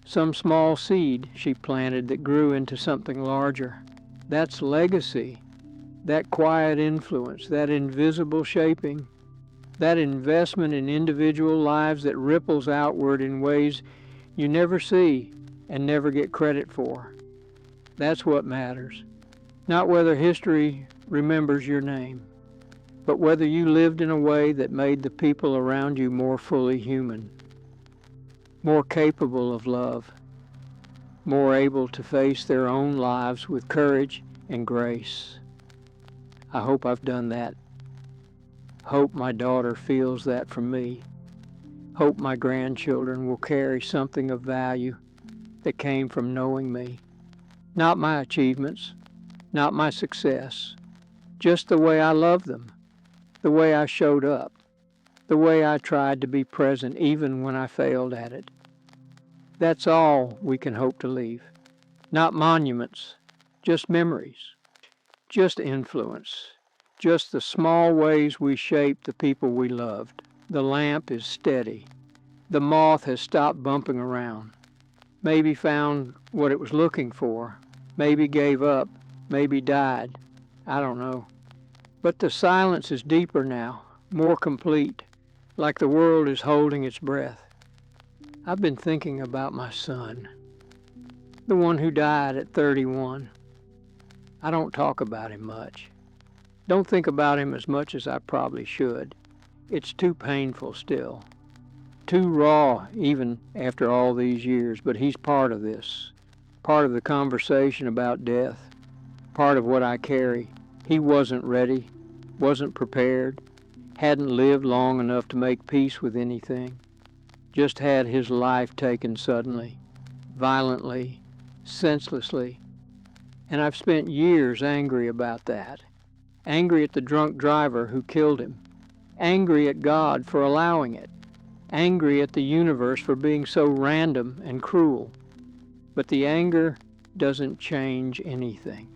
some small seed she planted that grew into something larger. That's legacy, that quiet influence, that invisible shaping, that investment in individual lives that ripples outward in ways you never see and never get credit for. That's what matters. Not whether history remembers your name, but whether you lived in a way that made the people around you more fully human, more capable of love, more able to face their own lives with courage and grace. I hope I've done that. Hope my daughter feels that from me. Hope my grandchildren will carry something of value that came from knowing me. Not my achievements, not my success, just the way I loved them, the way I showed up, the way I tried to be present even when I failed at it. That's all we can hope to leave. Not monuments, just memories, just influence, just the small ways we shaped the people we loved. The lamp is steady. The moth has stopped bumping around. Maybe found what it was looking for. Maybe gave up. Maybe died. I don't know. But the silence is deeper now, more complete, like the world is holding its breath. I've been thinking about my son, the one who died at 31. I don't talk about him much. Don't think about him as much as I probably should. It's too painful still. Too raw even after all these years, but he's part of this. Part of the conversation about death. Part of what I carry. He wasn't ready, wasn't prepared, hadn't lived long enough to make peace with anything. Just had his life taken suddenly, violently, senselessly. And I've spent years angry about that. Angry at the drunk driver who killed him. Angry at God for allowing it. Angry at the universe for being so random and cruel. But the anger doesn't change anything.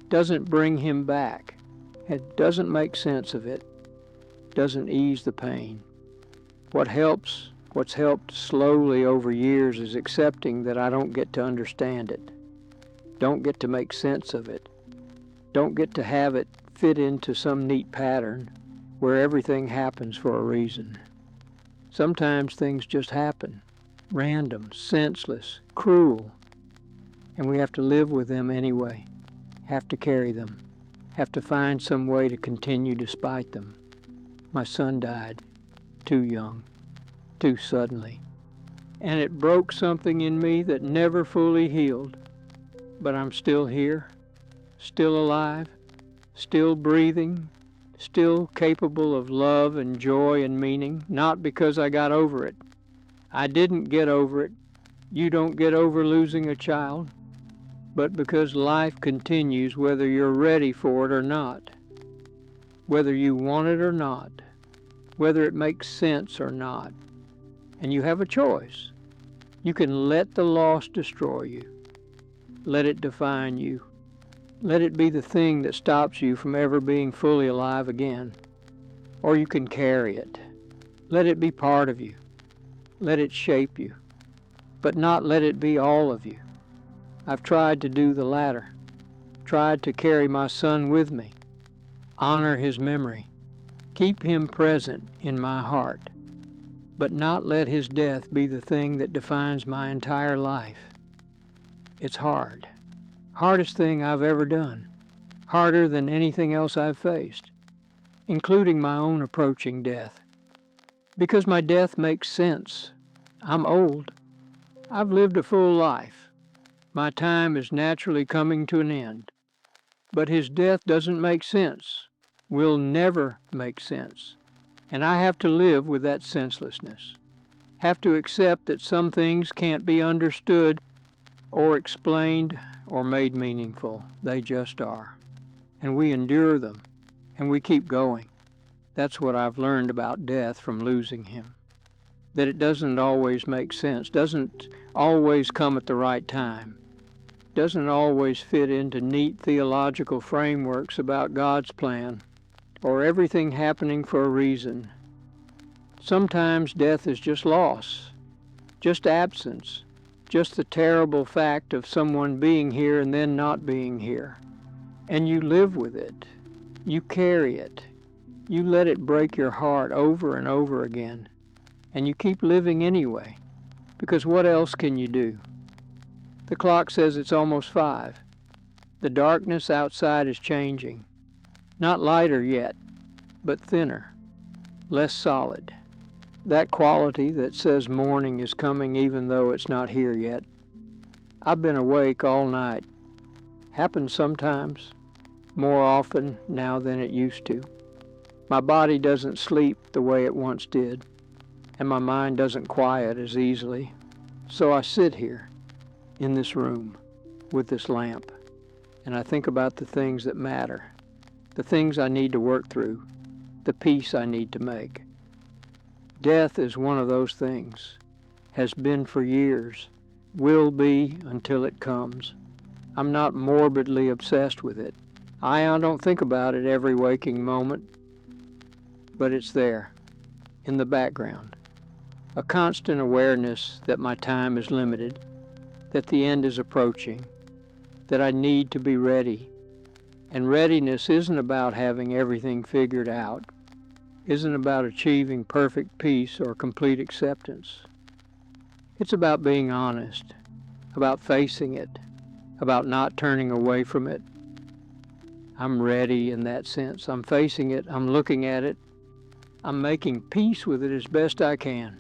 Doesn't bring him back. It doesn't make sense of it. Doesn't ease the pain. What helps, What's helped slowly over years is accepting that I don't get to understand it, don't get to make sense of it, don't get to have it fit into some neat pattern where everything happens for a reason. Sometimes things just happen, random, senseless, cruel, and we have to live with them anyway, have to carry them, have to find some way to continue despite them. My son died, too young, too suddenly, and it broke something in me that never fully healed. But I'm still here, still alive, still breathing, still capable of love and joy and meaning, not because I got over it. I didn't get over it. You don't get over losing a child, but because life continues whether you're ready for it or not, whether you want it or not, whether it makes sense or not. And you have a choice. You can let the loss destroy you. Let it define you. Let it be the thing that stops you from ever being fully alive again. Or you can carry it. Let it be part of you. Let it shape you. But not let it be all of you. I've tried to do the latter. Tried to carry my son with me. Honor his memory. Keep him present in my heart. But not let his death be the thing that defines my entire life. It's hard. Hardest thing I've ever done. Harder than anything else I've faced, including my own approaching death. Because my death makes sense. I'm old. I've lived a full life. My time is naturally coming to an end. But his death doesn't make sense. Will never make sense. And I have to live with that senselessness. Have to accept that some things can't be understood or explained or made meaningful. They just are. And we endure them, and we keep going. That's what I've learned about death from losing him. That it doesn't always make sense, doesn't always come at the right time, doesn't always fit into neat theological frameworks about God's plan, or everything happening for a reason. Sometimes death is just loss, just absence, just the terrible fact of someone being here and then not being here. And you live with it. You carry it. You let it break your heart over and over again. And you keep living anyway, because what else can you do? The clock says it's almost 5. The darkness outside is changing. Not lighter yet, but thinner, less solid. That quality that says morning is coming even though it's not here yet. I've been awake all night. Happens sometimes, more often now than it used to. My body doesn't sleep the way it once did, and my mind doesn't quiet as easily. So I sit here, in this room, with this lamp, and I think about the things that matter, the things I need to work through, the peace I need to make. Death is one of those things, has been for years, will be until it comes. I'm not morbidly obsessed with it. I don't think about it every waking moment, but it's there, in the background. A constant awareness that my time is limited, that the end is approaching, that I need to be ready. And readiness isn't about having everything figured out, isn't about achieving perfect peace or complete acceptance. It's about being honest, about facing it, about not turning away from it. I'm ready in that sense. I'm facing it. I'm looking at it. I'm making peace with it as best I can.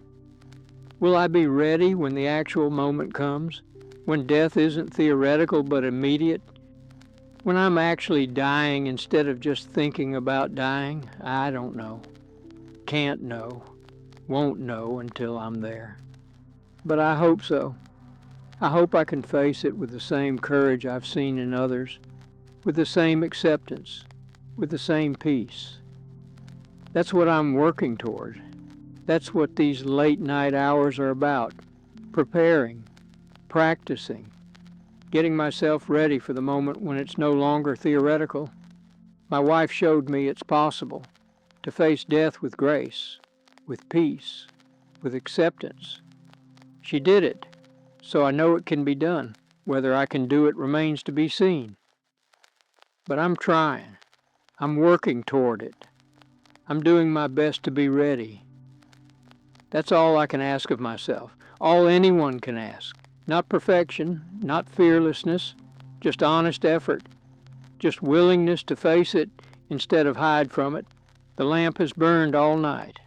Will I be ready when the actual moment comes? When death isn't theoretical but immediate? When I'm actually dying instead of just thinking about dying? I don't know. Can't know. Won't know until I'm there. But I hope so. I hope I can face it with the same courage I've seen in others, with the same acceptance, with the same peace. That's what I'm working toward. That's what these late night hours are about. Preparing, practicing, getting myself ready for the moment when it's no longer theoretical. My wife showed me it's possible to face death with grace, with peace, with acceptance. She did it, so I know it can be done. Whether I can do it remains to be seen. But I'm trying. I'm working toward it. I'm doing my best to be ready. That's all I can ask of myself, all anyone can ask. Not perfection, not fearlessness, just honest effort, just willingness to face it instead of hide from it. The lamp has burned all night.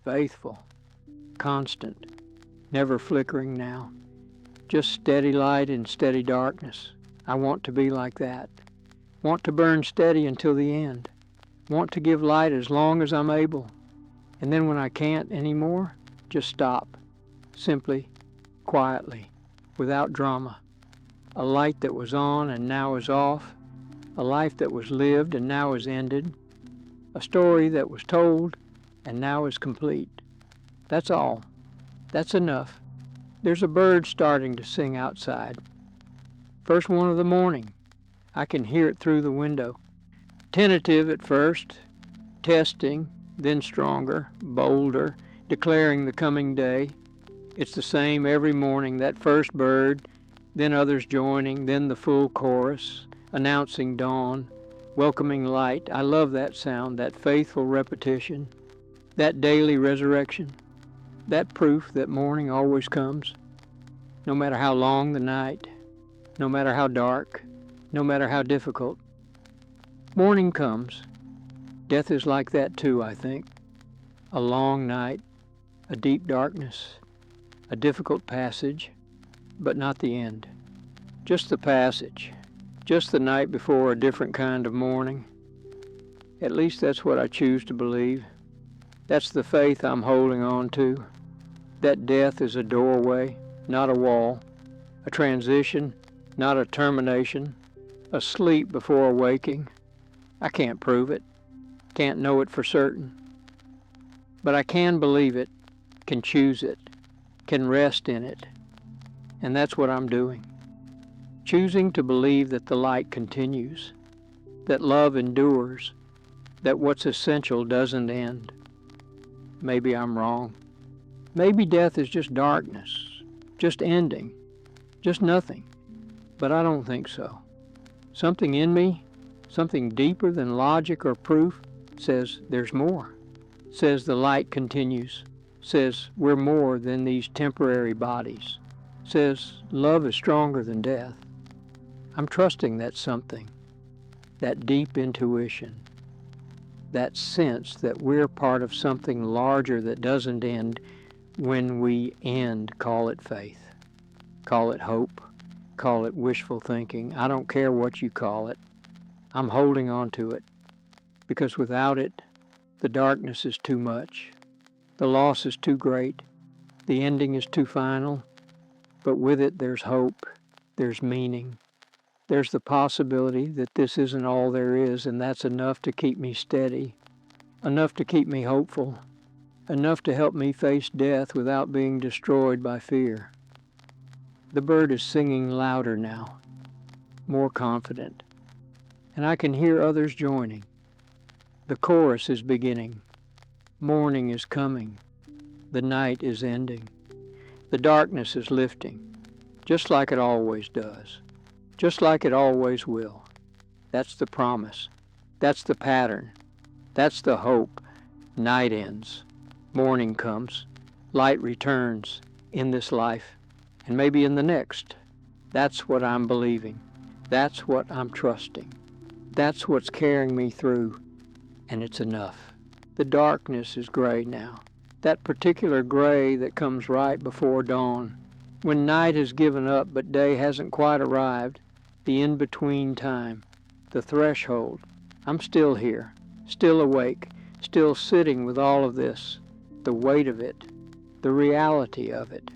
Faithful, constant, never flickering now. Just steady light in steady darkness. I want to be like that. Want to burn steady until the end. Want to give light as long as I'm able. And then when I can't anymore, just stop. Simply, quietly, without drama. A light that was on and now is off. A life that was lived and now is ended. A story that was told and now is complete. That's all. That's enough. There's a bird starting to sing outside. First one of the morning. I can hear it through the window. Tentative at first, testing, then stronger, bolder, declaring the coming day. It's the same every morning, that first bird, then others joining, then the full chorus, announcing dawn, welcoming light. I love that sound, that faithful repetition, that daily resurrection, that proof that morning always comes, no matter how long the night, no matter how dark, no matter how difficult. Morning comes. Death is like that too, I think. A long night, a deep darkness, a difficult passage, but not the end. Just the passage, just the night before a different kind of morning. At least that's what I choose to believe. That's the faith I'm holding on to. That death is a doorway, not a wall, a transition, not a termination, a sleep before awaking. I can't prove it, can't know it for certain. But I can believe it, can choose it, can rest in it. And that's what I'm doing. Choosing to believe that the light continues, that love endures, that what's essential doesn't end. Maybe I'm wrong. Maybe death is just darkness, just ending, just nothing. But I don't think so. Something in me, something deeper than logic or proof, says there's more, says the light continues, says we're more than these temporary bodies, says love is stronger than death. I'm trusting that something, that deep intuition, that sense that we're part of something larger that doesn't end. When we end, call it faith, call it hope, call it wishful thinking. I don't care what you call it. I'm holding on to it, because without it, the darkness is too much. The loss is too great. The ending is too final. But with it, there's hope. There's meaning. There's the possibility that this isn't all there is, and that's enough to keep me steady, enough to keep me hopeful, enough to help me face death without being destroyed by fear. The bird is singing louder now, more confident, and I can hear others joining. The chorus is beginning. Morning is coming. The night is ending. The darkness is lifting, just like it always does, just like it always will. That's the promise. That's the pattern. That's the hope. Night ends. Morning comes. Light returns in this life, and maybe in the next. That's what I'm believing. That's what I'm trusting. That's what's carrying me through, and it's enough. The darkness is gray now. That particular gray that comes right before dawn, when night has given up but day hasn't quite arrived, the in-between time, the threshold. I'm still here, still awake, still sitting with all of this, the weight of it, the reality of it,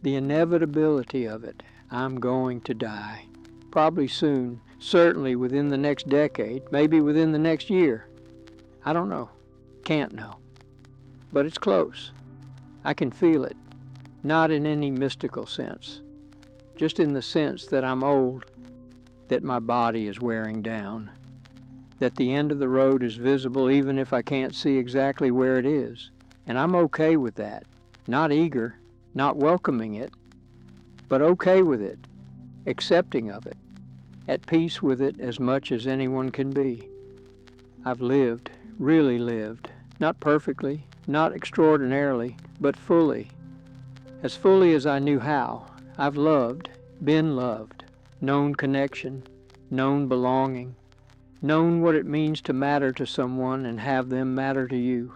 the inevitability of it. I'm going to die. Probably soon, certainly within the next decade, maybe within the next year. I don't know, can't know. But it's close. I can feel it, not in any mystical sense, just in the sense that I'm old, that my body is wearing down, that the end of the road is visible even if I can't see exactly where it is. And I'm okay with that. not eager, not welcoming it, but okay with it, accepting of it, at peace with it as much as anyone can be. I've lived, really lived, not perfectly, not extraordinarily, but fully. As fully as I knew how, I've loved, been loved, known connection, known belonging, known what it means to matter to someone and have them matter to you.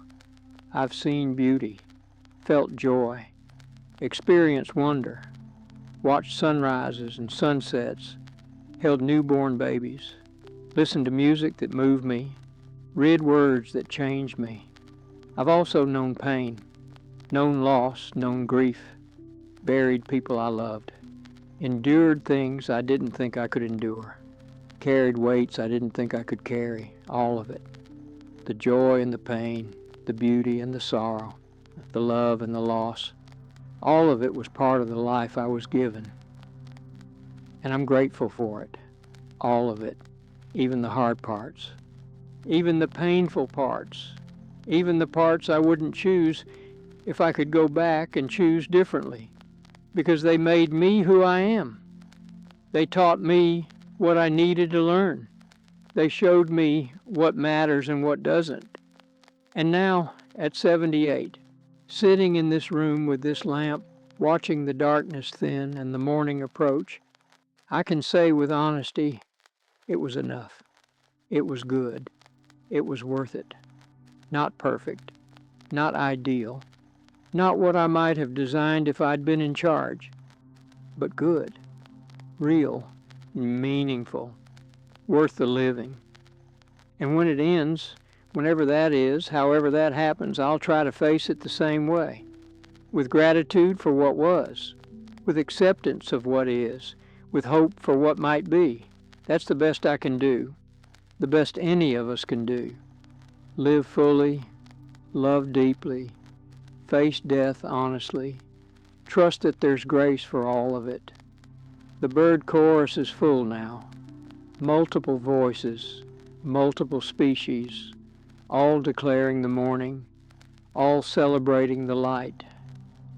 I've seen beauty, felt joy, experienced wonder, watched sunrises and sunsets, held newborn babies, listened to music that moved me, read words that changed me. I've also known pain, known loss, known grief, buried people I loved, endured things I didn't think I could endure, carried weights I didn't think I could carry, all of it. The joy and the pain, the beauty and the sorrow, the love and the loss, all of it was part of the life I was given. And I'm grateful for it, all of it, even the hard parts, even the painful parts, even the parts I wouldn't choose if I could go back and choose differently, because they made me who I am. They taught me what I needed to learn. They showed me what matters and what doesn't. And now, at 78, sitting in this room with this lamp, watching the darkness thin and the morning approach, I can say with honesty, it was enough. It was good. It was worth it. Not perfect. Not ideal. Not what I might have designed if I'd been in charge. But good. Real. Meaningful. Worth the living. And when it ends, whenever that is, however that happens, I'll try to face it the same way. With gratitude for what was. With acceptance of what is. With hope for what might be. That's the best I can do. The best any of us can do. Live fully. Love deeply. Face death honestly. Trust that there's grace for all of it. The bird chorus is full now. Multiple voices, multiple species, all declaring the morning, all celebrating the light.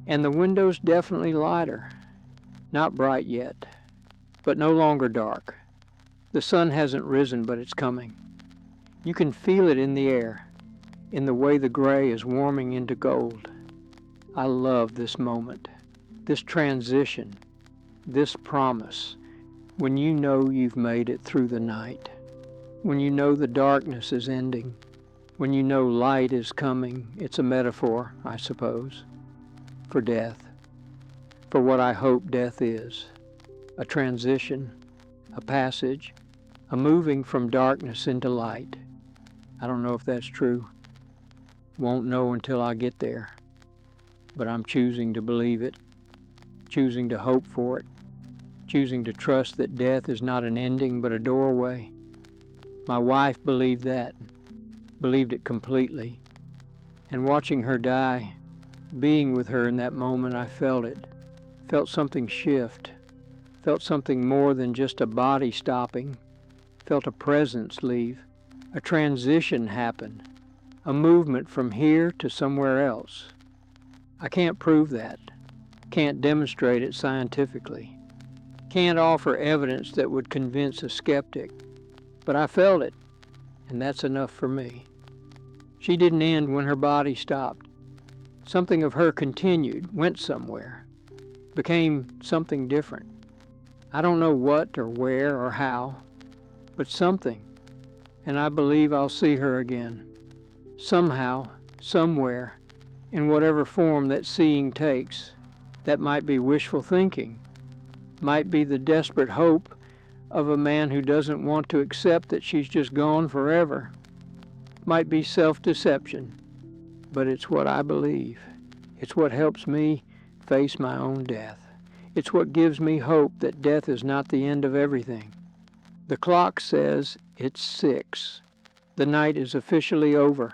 And the window's definitely lighter. Not bright yet, but no longer dark. The sun hasn't risen, but it's coming. You can feel it in the air, in the way the gray is warming into gold. I love this moment, this transition, this promise, when you know you've made it through the night, when you know the darkness is ending, when you know light is coming. It's a metaphor, I suppose, for death, for what I hope death is, a transition, a passage, a moving from darkness into light. I don't know if that's true. Won't know until I get there. But I'm choosing to believe it, choosing to hope for it, choosing to trust that death is not an ending but a doorway. My wife believed that, believed it completely. And watching her die, being with her in that moment, I felt it, felt something shift, felt something more than just a body stopping, felt a presence leave, a transition happen, a movement from here to somewhere else. I can't prove that, can't demonstrate it scientifically, can't offer evidence that would convince a skeptic, but I felt it, and that's enough for me. She didn't end when her body stopped. Something of her continued, went somewhere, became something different. I don't know what or where or how, but something, and I believe I'll see her again. Somehow, somewhere, in whatever form that seeing takes. That might be wishful thinking, might be the desperate hope of a man who doesn't want to accept that she's just gone forever, might be self-deception, but it's what I believe. It's what helps me face my own death. It's what gives me hope that death is not the end of everything. The clock says it's 6. The night is officially over.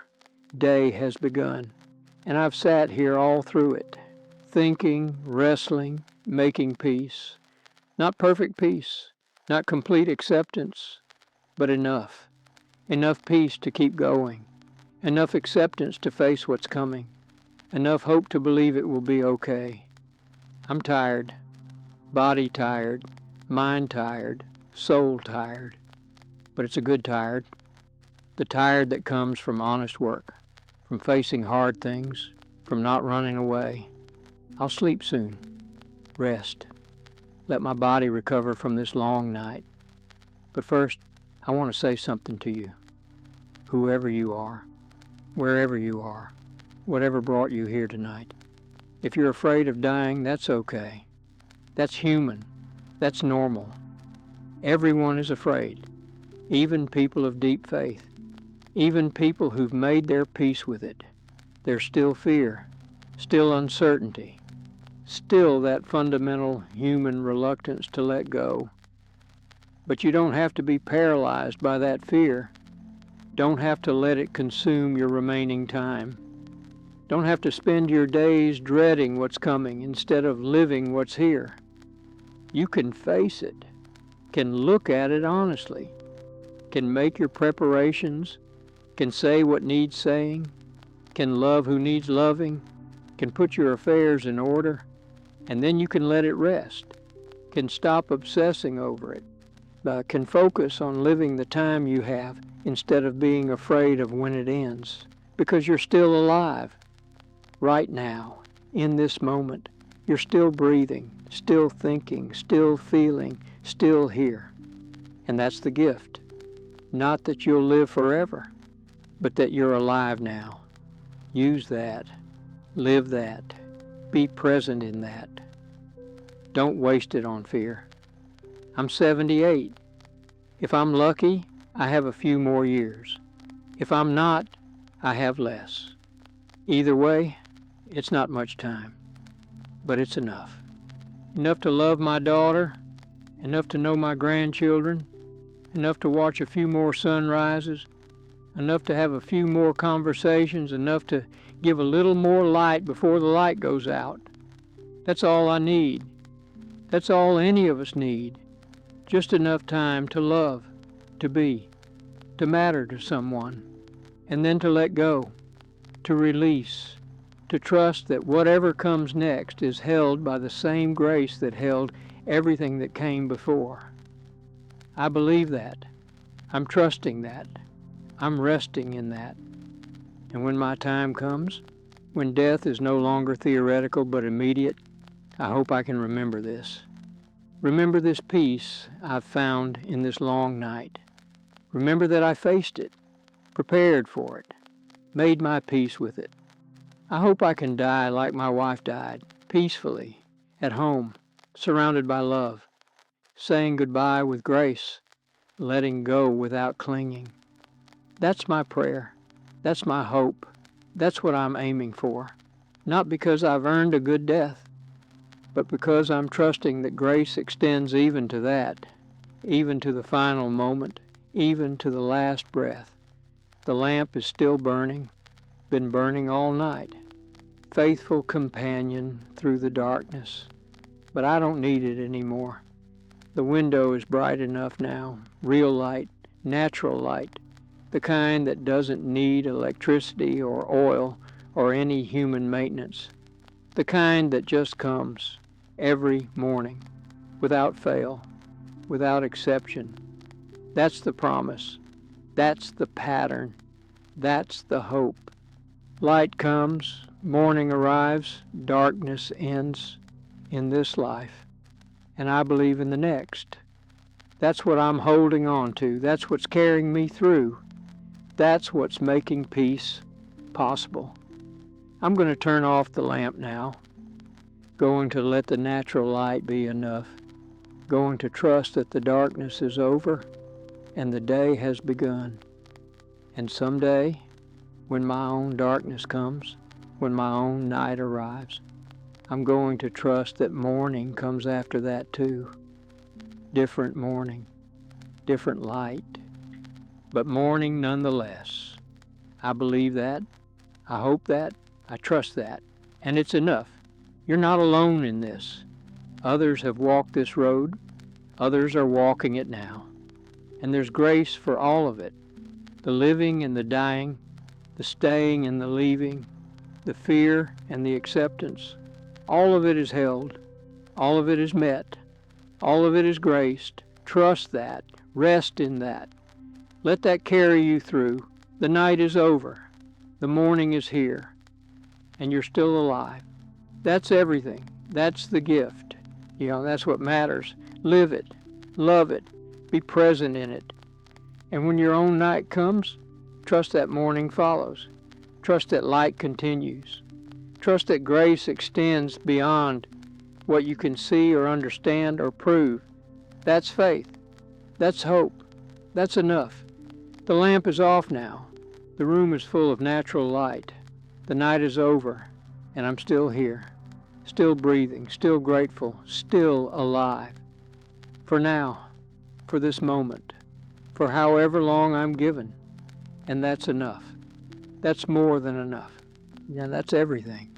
Day has begun. And I've sat here all through it, thinking, wrestling, making peace. Not perfect peace, not complete acceptance, but enough. Enough peace to keep going. Enough acceptance to face what's coming. enough hope to believe it will be okay. I'm tired, body tired, mind tired, soul tired, but it's a good tired, the tired that comes from honest work, from facing hard things, from not running away. I'll sleep soon, rest, let my body recover from this long night. But first, I want to say something to you, whoever you are, wherever you are, whatever brought you here tonight. If you're afraid of dying, that's okay. That's human. That's normal. Everyone is afraid, even people of deep faith, even people who've made their peace with it. There's still fear, still uncertainty, still that fundamental human reluctance to let go. But you don't have to be paralyzed by that fear. Don't have to let it consume your remaining time. Don't have to spend your days dreading what's coming instead of living what's here. You can face it, can look at it honestly, can make your preparations, can say what needs saying, can love who needs loving, can put your affairs in order, and then you can let it rest, can stop obsessing over it, can focus on living the time you have instead of being afraid of when it ends, because you're still alive. Right now, in this moment, you're still breathing, still thinking, still feeling, still here. And that's the gift. Not that you'll live forever, but that you're alive now. Use that. Live that. Be present in that. Don't waste it on fear. I'm 78. If I'm lucky, I have a few more years. If I'm not, I have less. Either way, it's not much time, but it's enough. Enough to love my daughter, enough to know my grandchildren, enough to watch a few more sunrises, enough to have a few more conversations, enough to give a little more light before the light goes out. That's all I need. That's all any of us need. Just enough time to love, to be, to matter to someone, and then to let go, to release, to trust that whatever comes next is held by the same grace that held everything that came before. I believe that. I'm trusting that. I'm resting in that. And when my time comes, when death is no longer theoretical but immediate, I hope I can remember this. Remember this peace I've found in this long night. Remember that I faced it, prepared for it, made my peace with it. I hope I can die like my wife died, peacefully, at home, surrounded by love, saying goodbye with grace, letting go without clinging. That's my prayer. That's my hope. That's what I'm aiming for. Not because I've earned a good death, but because I'm trusting that grace extends even to that, even to the final moment, even to the last breath. The lamp is still burning, been burning all night. Faithful companion through the darkness. But I don't need it anymore. The window is bright enough now, real light, natural light, the kind that doesn't need electricity or oil or any human maintenance, the kind that just comes every morning, without fail, without exception. That's the promise. That's the pattern. That's the hope. Light comes, morning arrives, darkness ends in this life, and I believe in the next. That's what I'm holding on to. That's what's carrying me through. That's what's making peace possible. I'm going to turn off the lamp now, going to let the natural light be enough, going to trust that the darkness is over and the day has begun. And someday, when my own darkness comes, when my own night arrives, I'm going to trust that morning comes after that too. Different morning, different light, but morning nonetheless. I believe that, I hope that, I trust that, and it's enough. You're not alone in this. Others have walked this road, others are walking it now, and there's grace for all of it. The living and the dying, the staying and the leaving, the fear, and the acceptance. All of it is held. All of it is met. All of it is graced. Trust that. Rest in that. Let that carry you through. The night is over. The morning is here. And you're still alive. That's everything. That's the gift. That's what matters. Live it. Love it. Be present in it. And when your own night comes, trust that morning follows. Trust that light continues. Trust that grace extends beyond what you can see or understand or prove. That's faith. That's hope. That's enough. The lamp is off now. The room is full of natural light. The night is over, and I'm still here, still breathing, still grateful, still alive. For now, for this moment, for however long I'm given. And that's enough. That's more than enough. That's everything.